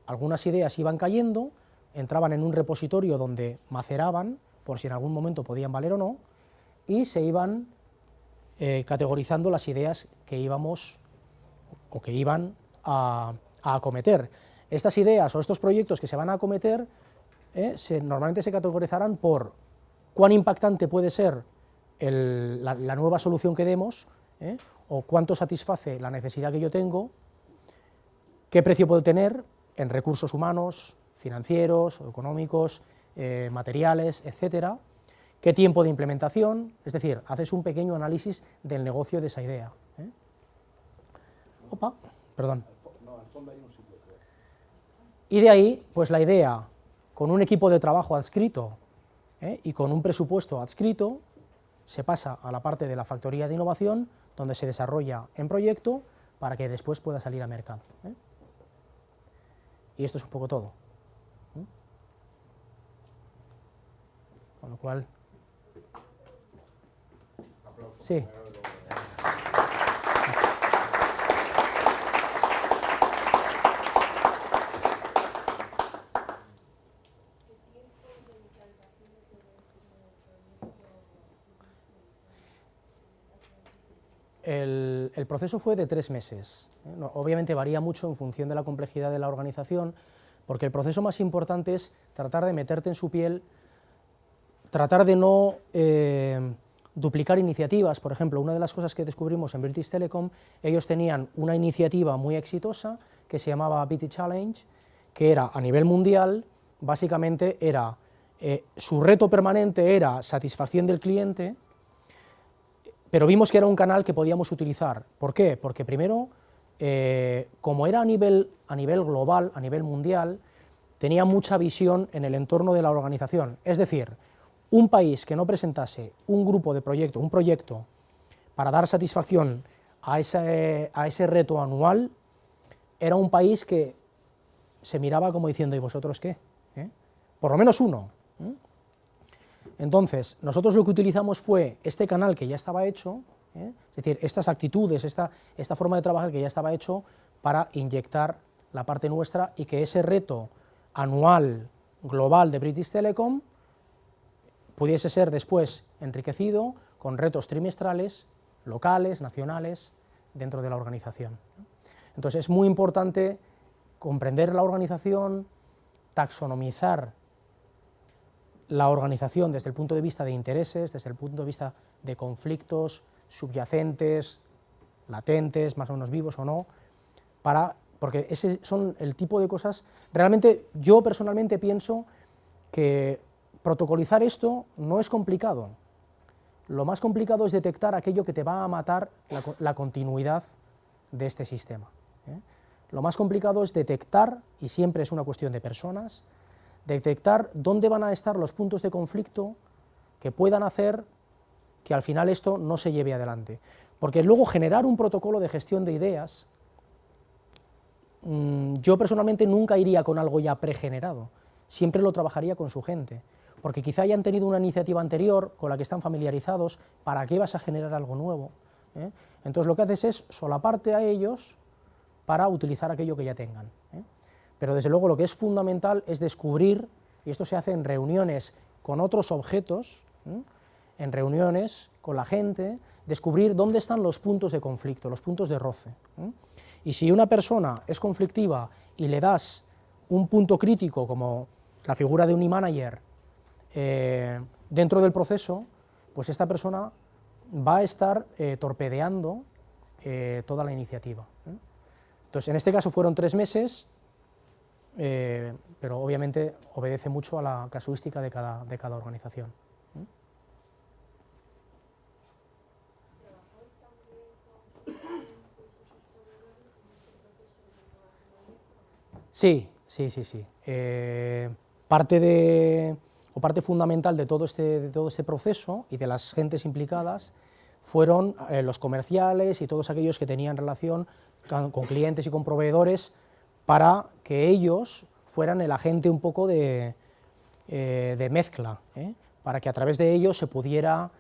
algunas ideas iban cayendo, entraban en un repositorio donde maceraban, por si en algún momento podían valer o no, y se iban categorizando las ideas que íbamos o que iban a acometer. Estas ideas o estos proyectos que se van a acometer normalmente se categorizarán por cuán impactante puede ser la nueva solución que demos, o cuánto satisface la necesidad que yo tengo, qué precio puede tener en recursos humanos, financieros, económicos, materiales, etcétera, qué tiempo de implementación, es decir, haces un pequeño análisis del negocio de esa idea. Opa, perdón. No, al fondo hay un sitio, creo. Y de ahí, pues la idea, con un equipo de trabajo adscrito y con un presupuesto adscrito, se pasa a la parte de la factoría de innovación, donde se desarrolla en proyecto para que después pueda salir a mercado. Y esto es un poco todo. Con lo cual... Aplausos. Sí. El proceso fue de 3 meses. Obviamente varía mucho en función de la complejidad de la organización, porque el proceso más importante es tratar de meterte en su piel, tratar de no duplicar iniciativas. Por ejemplo, una de las cosas que descubrimos en British Telecom, ellos tenían una iniciativa muy exitosa que se llamaba BT Challenge, que era a nivel mundial, básicamente era, su reto permanente era satisfacción del cliente, pero vimos que era un canal que podíamos utilizar. ¿Por qué? Porque primero, como era a nivel global, a nivel mundial, tenía mucha visión en el entorno de la organización. Es decir, un país que no presentase un proyecto para dar satisfacción a ese reto anual, era un país que se miraba como diciendo, ¿y vosotros qué? Por lo menos uno. Entonces, nosotros lo que utilizamos fue este canal que ya estaba hecho, es decir, estas actitudes, esta forma de trabajar que ya estaba hecho, para inyectar la parte nuestra y que ese reto anual global de British Telecom pudiese ser después enriquecido con retos trimestrales, locales, nacionales, dentro de la organización. Entonces es muy importante comprender la organización, taxonomizar la organización desde el punto de vista de intereses, desde el punto de vista de conflictos subyacentes, latentes, más o menos vivos o no, porque ese son el tipo de cosas. Realmente yo personalmente pienso que protocolizar esto no es complicado. Lo más complicado es detectar aquello que te va a matar la continuidad de este sistema. Lo más complicado es detectar, y siempre es una cuestión de personas, detectar dónde van a estar los puntos de conflicto que puedan hacer que al final esto no se lleve adelante. Porque luego generar un protocolo de gestión de ideas, yo personalmente nunca iría con algo ya pregenerado, siempre lo trabajaría con su gente, porque quizá hayan tenido una iniciativa anterior con la que están familiarizados. ¿Para qué vas a generar algo nuevo? Entonces lo que haces es solaparte a ellos para utilizar aquello que ya tengan. pero desde luego lo que es fundamental es descubrir, y esto se hace en reuniones con otros objetos, en reuniones con la gente, descubrir dónde están los puntos de conflicto, los puntos de roce. Y si una persona es conflictiva y le das un punto crítico como la figura de un e-manager dentro del proceso, pues esta persona va a estar torpedeando toda la iniciativa. Entonces, en este caso fueron 3 meses, pero obviamente obedece mucho a la casuística de cada organización. Sí. Parte fundamental de todo este proceso y de las gentes implicadas fueron los comerciales y todos aquellos que tenían relación con clientes y con proveedores, para que ellos fueran el agente un poco de mezcla, para que a través de ellos se pudiera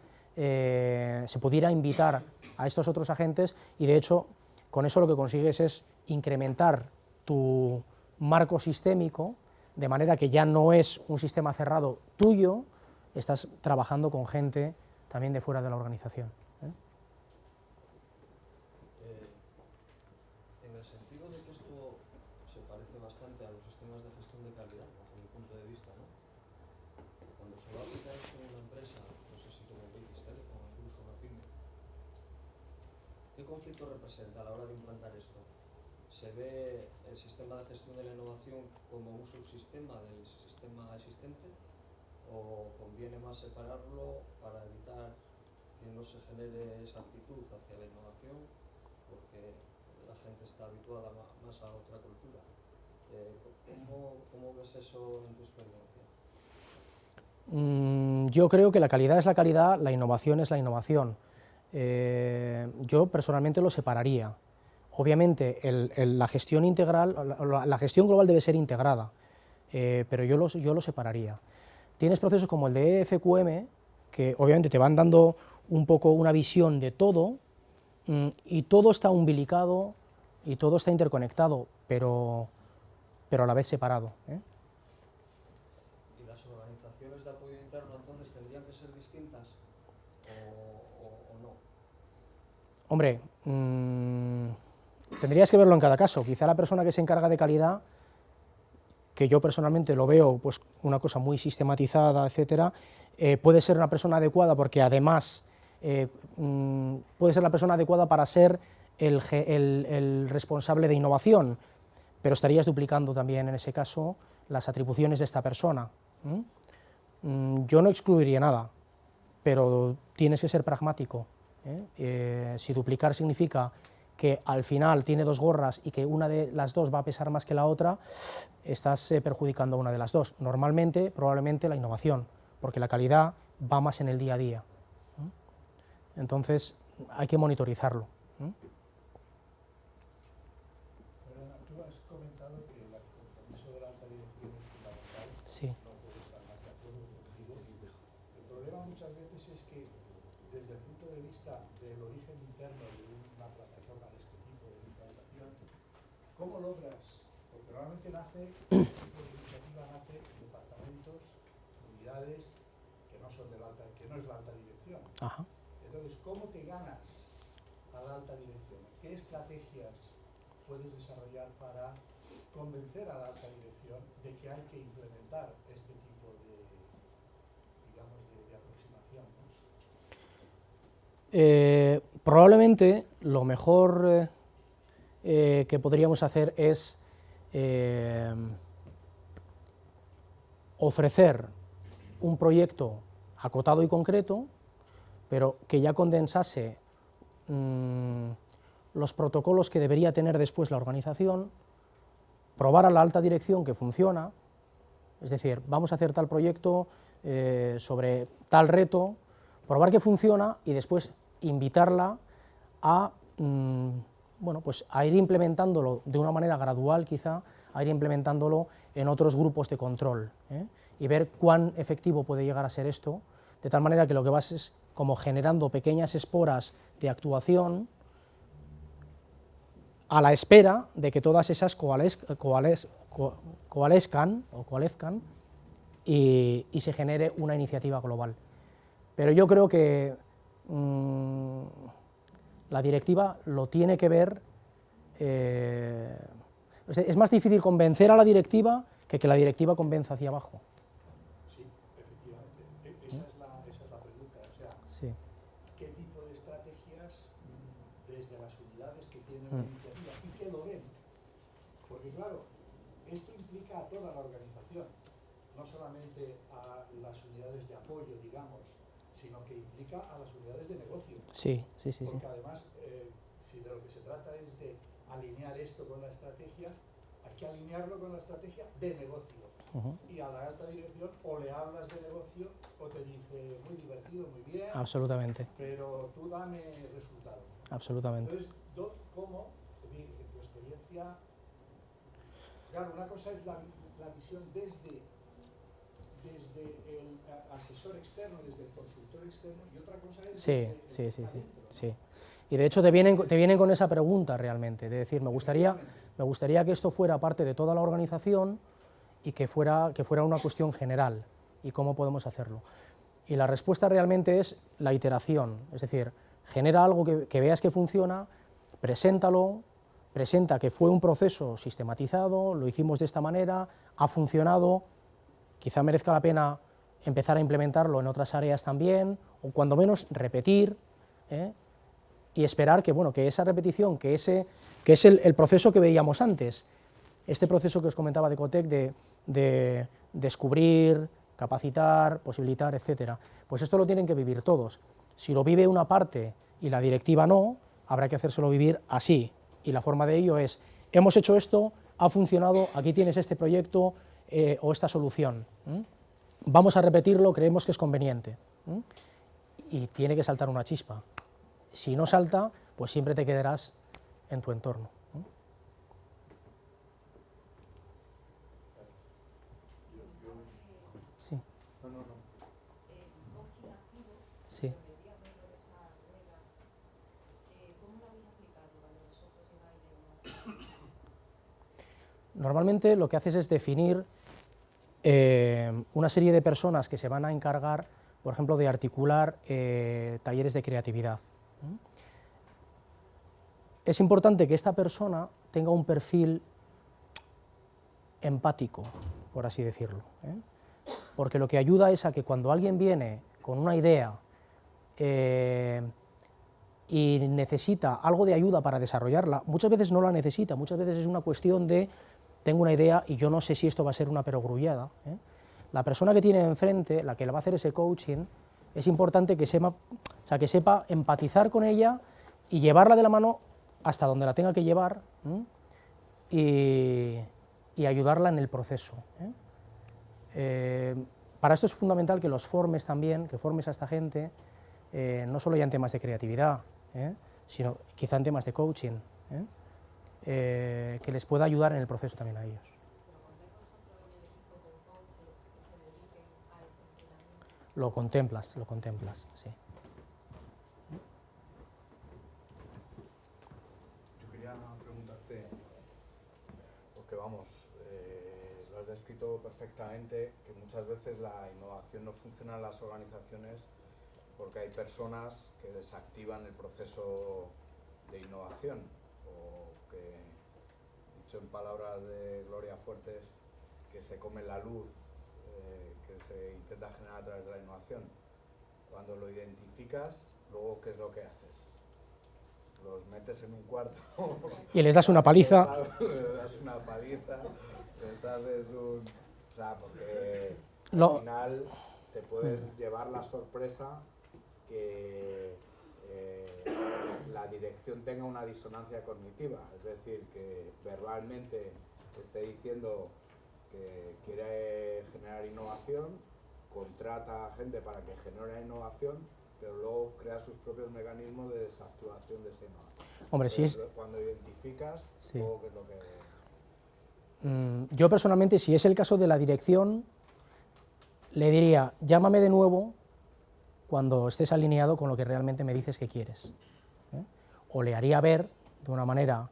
invitar a estos otros agentes, y de hecho con eso lo que consigues es incrementar tu marco sistémico, de manera que ya no es un sistema cerrado tuyo, estás trabajando con gente también de fuera de la organización. En el sentido de que esto se parece bastante a los sistemas de gestión de calidad, bajo mi punto de vista, ¿no? Cuando se va a aplicar esto en una empresa, no sé si como British Telecom o incluso una pyme, ¿qué conflicto representa a la hora de implantar esto? ¿Se ve el sistema de gestión de la innovación como un subsistema del sistema existente, o conviene más separarlo para evitar que no se genere esa actitud hacia la innovación, porque la gente está habituada más a otra cultura? ¿Cómo ves eso en tu experiencia? Yo creo que la calidad es la calidad, la innovación es la innovación. Yo personalmente lo separaría. Obviamente la gestión integral, la gestión global debe ser integrada, pero yo lo separaría. Tienes procesos como el de EFQM, que obviamente te van dando un poco una visión de todo, y todo está umbilicado y todo está interconectado, pero a la vez separado. ¿Y las organizaciones de apoyo interno entonces tendrían que ser distintas o no? Hombre, tendrías que verlo en cada caso. Quizá la persona que se encarga de calidad, que yo personalmente lo veo pues una cosa muy sistematizada, etcétera, puede ser una persona adecuada, porque además puede ser la persona adecuada para ser el responsable de innovación, pero estarías duplicando también en ese caso las atribuciones de esta persona. Yo no excluiría nada, pero tienes que ser pragmático. Si duplicar significa que al final tiene 2 gorras y que una de las 2 va a pesar más que la otra, estás perjudicando a una de las 2. Normalmente, probablemente la innovación, porque la calidad va más en el día a día. Entonces, hay que monitorizarlo. Perdona, tú has comentado que el compromiso de la alta dirección es fundamental. Sí. No puedo estar más de acuerdo contigo. El problema muchas veces es que, desde el punto de vista del origen interno de una plataforma de este tipo de implantación, ¿cómo logras? Porque normalmente este tipo de iniciativa nace en departamentos, unidades que no son que no es la alta dirección. Ajá. Entonces, ¿cómo te ganas a la alta dirección? ¿Qué estrategias puedes desarrollar para convencer a la alta dirección de que hay que implementar este tipo de, digamos, de aproximación, ¿no? Probablemente lo mejor que podríamos hacer es ofrecer un proyecto acotado y concreto, pero que ya condensase los protocolos que debería tener después la organización, probar a la alta dirección que funciona, es decir, vamos a hacer tal proyecto sobre tal reto, probar que funciona y después invitarla a, bueno, pues a ir implementándolo de una manera gradual, quizá, a ir implementándolo en otros grupos de control, y ver cuán efectivo puede llegar a ser esto, de tal manera que lo que vas es como generando pequeñas esporas de actuación a la espera de que todas esas coalescan y se genere una iniciativa global. Pero yo creo que la directiva lo tiene que ver. Es más difícil convencer a la directiva que la directiva convenza hacia abajo. Sí, efectivamente. Esa es la pregunta. O sea, Sí. ¿qué tipo de estrategias desde las unidades que tienen la iniciativa y que lo ven? Porque claro, esto implica a toda la organización, no solamente a las unidades de apoyo, digamos, sino que implica a las unidades de negocio. Sí. Porque además, si de lo que se trata es de alinear esto con la estrategia, hay que alinearlo con la estrategia de negocio. Y a la alta dirección o le hablas de negocio o te dice muy divertido, muy bien, Absolutamente. pero tú dame resultados. Absolutamente. Entonces, ¿cómo, en tu experiencia, claro, una cosa es la visión desde el asesor externo, desde el consultor externo, y otra cosa es Sí. Y de hecho te vienen con esa pregunta realmente, de decir, me gustaría que esto fuera parte de toda la organización y que fuera una cuestión general, y cómo podemos hacerlo. Y la respuesta realmente es la iteración, es decir, genera algo que veas que funciona, preséntalo, presenta que fue un proceso sistematizado, lo hicimos de esta manera, ha funcionado, quizá merezca la pena empezar a implementarlo en otras áreas también, o cuando menos repetir, y esperar que, bueno, que esa repetición, que es el proceso que veíamos antes, este proceso que os comentaba de Ecotec de descubrir, capacitar, posibilitar, etcétera, pues esto lo tienen que vivir todos. Si lo vive una parte y la directiva no, habrá que hacérselo vivir así, y la forma de ello es, hemos hecho esto, ha funcionado, aquí tienes este proyecto o esta solución, vamos a repetirlo, creemos que es conveniente, y tiene que saltar una chispa. Si no salta, pues siempre te quedarás en tu entorno. Sí. Sí. Normalmente lo que haces es definir una serie de personas que se van a encargar, por ejemplo, de articular talleres de creatividad. Es importante que esta persona tenga un perfil empático, por así decirlo, porque lo que ayuda es a que cuando alguien viene con una idea y necesita algo de ayuda para desarrollarla, muchas veces no la necesita, muchas veces es una cuestión de tengo una idea y yo no sé si esto va a ser una perogrullada. La persona que tiene enfrente, la que le va a hacer ese coaching, es importante que sepa empatizar con ella y llevarla de la mano hasta donde la tenga que llevar y ayudarla en el proceso. Para esto es fundamental que los formes también, que formes a esta gente, no solo ya en temas de creatividad, sino quizá en temas de coaching, que les pueda ayudar en el proceso también a ellos. Lo contemplas, sí. Yo quería preguntarte, porque vamos, lo has descrito perfectamente, que muchas veces la innovación no funciona en las organizaciones porque hay personas que desactivan el proceso de innovación, o que, dicho en palabras de Gloria Fuertes, que se come la luz que se intenta generar a través de la innovación. Cuando lo identificas, luego, ¿qué es lo que haces? Los metes en un cuarto y les das una paliza. Les das una paliza, les haces un... O sea, porque al final te puedes llevar la sorpresa que la dirección tenga una disonancia cognitiva, es decir, que verbalmente esté diciendo que quiere generar innovación, contrata a gente para que genere innovación, pero luego crea sus propios mecanismos de desactivación de esa innovación. Hombre, si es... Cuando identificas, sí. luego qué es lo que... Yo personalmente, si es el caso de la dirección, le diría, llámame de nuevo cuando estés alineado con lo que realmente me dices que quieres. O le haría ver, de una manera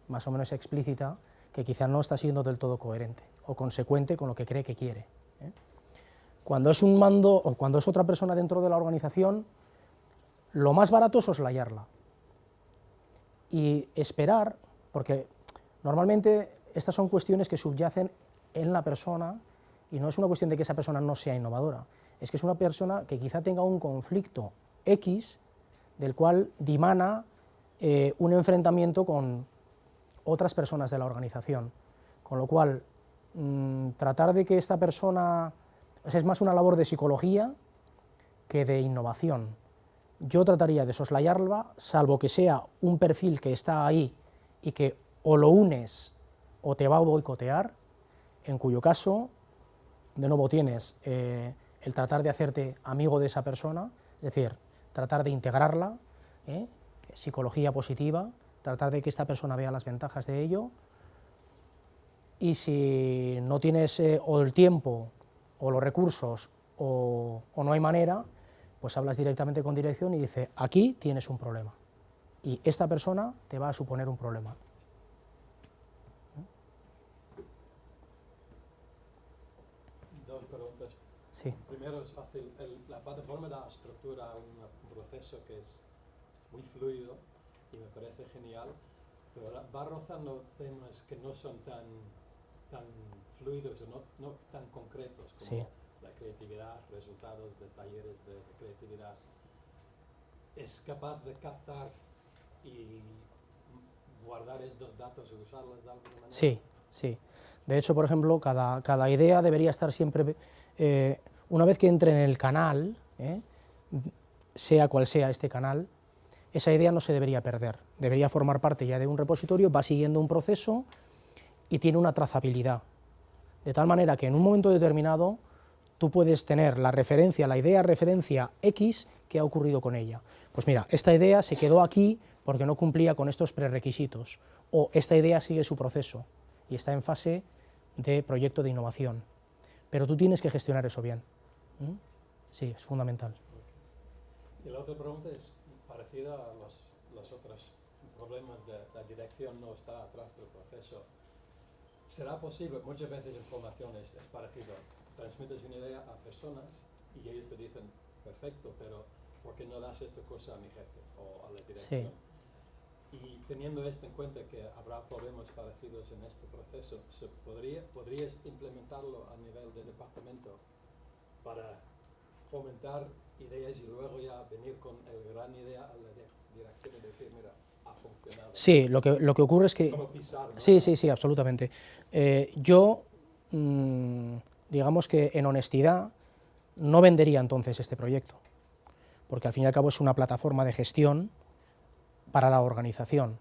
más o menos explícita, que quizá no está siendo del todo coherente o consecuente con lo que cree que quiere. Cuando es un mando o cuando es otra persona dentro de la organización, lo más barato es soslayarla y esperar, porque normalmente estas son cuestiones que subyacen en la persona y no es una cuestión de que esa persona no sea innovadora, es que es una persona que quizá tenga un conflicto X del cual dimana un enfrentamiento con otras personas de la organización, con lo cual tratar de que esta persona, es más una labor de psicología que de innovación. Yo trataría de soslayarla, salvo que sea un perfil que está ahí y que o lo unes o te va a boicotear, en cuyo caso, de nuevo tienes el tratar de hacerte amigo de esa persona, es decir, tratar de integrarla, psicología positiva, tratar de que esta persona vea las ventajas de ello, y si no tienes o el tiempo o los recursos o no hay manera, pues hablas directamente con dirección y dice, aquí tienes un problema, y esta persona te va a suponer un problema. Dos preguntas. Sí. Primero, es fácil. La plataforma da estructura a un proceso que es muy fluido y me parece genial, pero va rozando temas que no son tan fluidos o no tan concretos como Sí. la creatividad, resultados de talleres de creatividad. ¿Es capaz de captar y guardar estos datos y usarlos de alguna manera? Sí, sí. De hecho, por ejemplo, cada idea debería estar siempre, una vez que entre en el canal, sea cual sea este canal, esa idea no se debería perder, debería formar parte ya de un repositorio, va siguiendo un proceso y tiene una trazabilidad, de tal manera que en un momento determinado tú puedes tener la referencia, la idea referencia X que ha ocurrido con ella. Pues mira, esta idea se quedó aquí porque no cumplía con estos prerequisitos, o esta idea sigue su proceso y está en fase de proyecto de innovación, pero tú tienes que gestionar eso bien. Sí, es fundamental. Y la otra pregunta es parecida a los otros problemas de la dirección no está atrás del proceso. ¿Será posible? Muchas veces información es parecido. Transmites una idea a personas y ellos te dicen, perfecto, pero ¿por qué no das esta cosa a mi jefe o a la dirección? Sí. Y teniendo esto en cuenta que habrá problemas parecidos en este proceso, ¿podrías implementarlo a nivel de departamento para fomentar ideas y luego ya venir con la gran idea a la dirección y decir, mira, ha funcionado? Sí, lo que ocurre es que... Es como pisar, ¿no? Sí, absolutamente. Yo, digamos que en honestidad, no vendería entonces este proyecto, porque al fin y al cabo es una plataforma de gestión para la organización.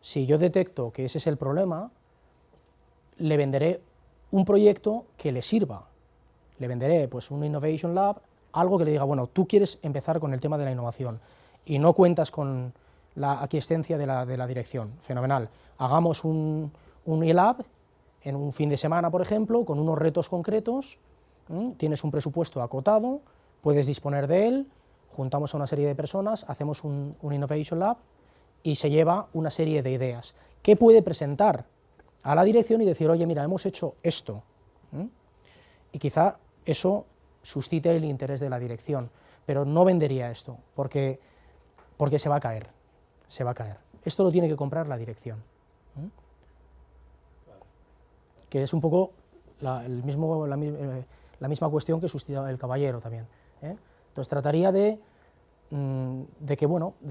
Si yo detecto que ese es el problema, le venderé un proyecto que le sirva. Le venderé pues un Innovation Lab, algo que le diga, bueno, tú quieres empezar con el tema de la innovación y no cuentas con la aquiescencia de la dirección, fenomenal. Hagamos un e-lab en un fin de semana, por ejemplo, con unos retos concretos, tienes un presupuesto acotado, puedes disponer de él, juntamos a una serie de personas, hacemos un Innovation Lab y se lleva una serie de ideas que puede presentar a la dirección y decir, oye, mira, hemos hecho esto. Y quizá eso suscite el interés de la dirección, pero no vendería esto, porque se va a caer, se va a caer. Esto lo tiene que comprar la dirección. Que es un poco la misma cuestión que suscita el caballero también. Entonces trataría de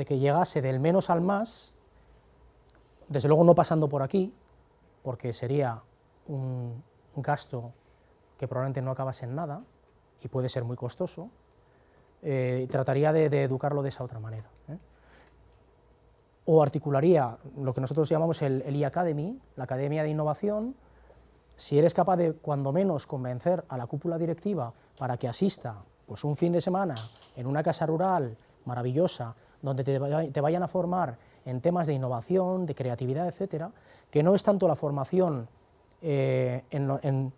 que llegase del menos al más, desde luego no pasando por aquí, porque sería un gasto que probablemente no acabase en nada y puede ser muy costoso, y trataría de educarlo de esa otra manera. O articularía lo que nosotros llamamos el e-Academy, la Academia de Innovación. Si eres capaz de, cuando menos, convencer a la cúpula directiva para que asista pues un fin de semana en una casa rural maravillosa, donde te vayan a formar en temas de innovación, de creatividad, etcétera, que no es tanto la formación en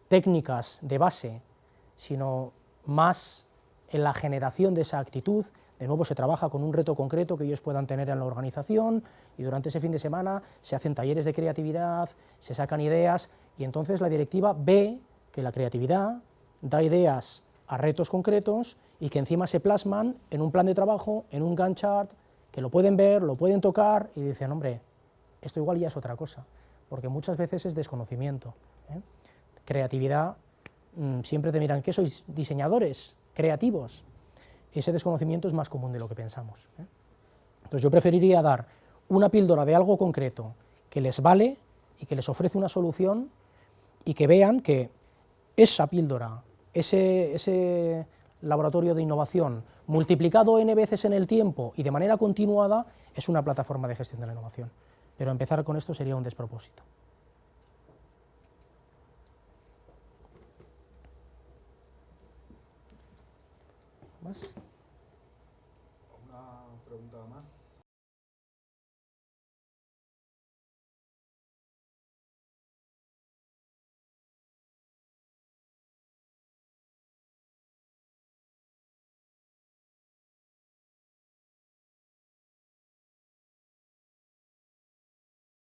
técnicas de base, sino más en la generación de esa actitud, De nuevo se trabaja con un reto concreto que ellos puedan tener en la organización y durante ese fin de semana se hacen talleres de creatividad, se sacan ideas y entonces la directiva ve que la creatividad da ideas a retos concretos y que encima se plasman en un plan de trabajo, en un Gantt chart, que lo pueden ver, lo pueden tocar y dicen, hombre, esto igual ya es otra cosa, porque muchas veces es desconocimiento. Creatividad, siempre te miran, ¿qué sois? ¿Diseñadores? ¿Creativos? Ese desconocimiento es más común de lo que pensamos. Entonces yo preferiría dar una píldora de algo concreto que les vale y que les ofrece una solución y que vean que esa píldora, ese laboratorio de innovación, multiplicado n veces en el tiempo y de manera continuada, es una plataforma de gestión de la innovación. Pero empezar con esto sería un despropósito. ¿Más?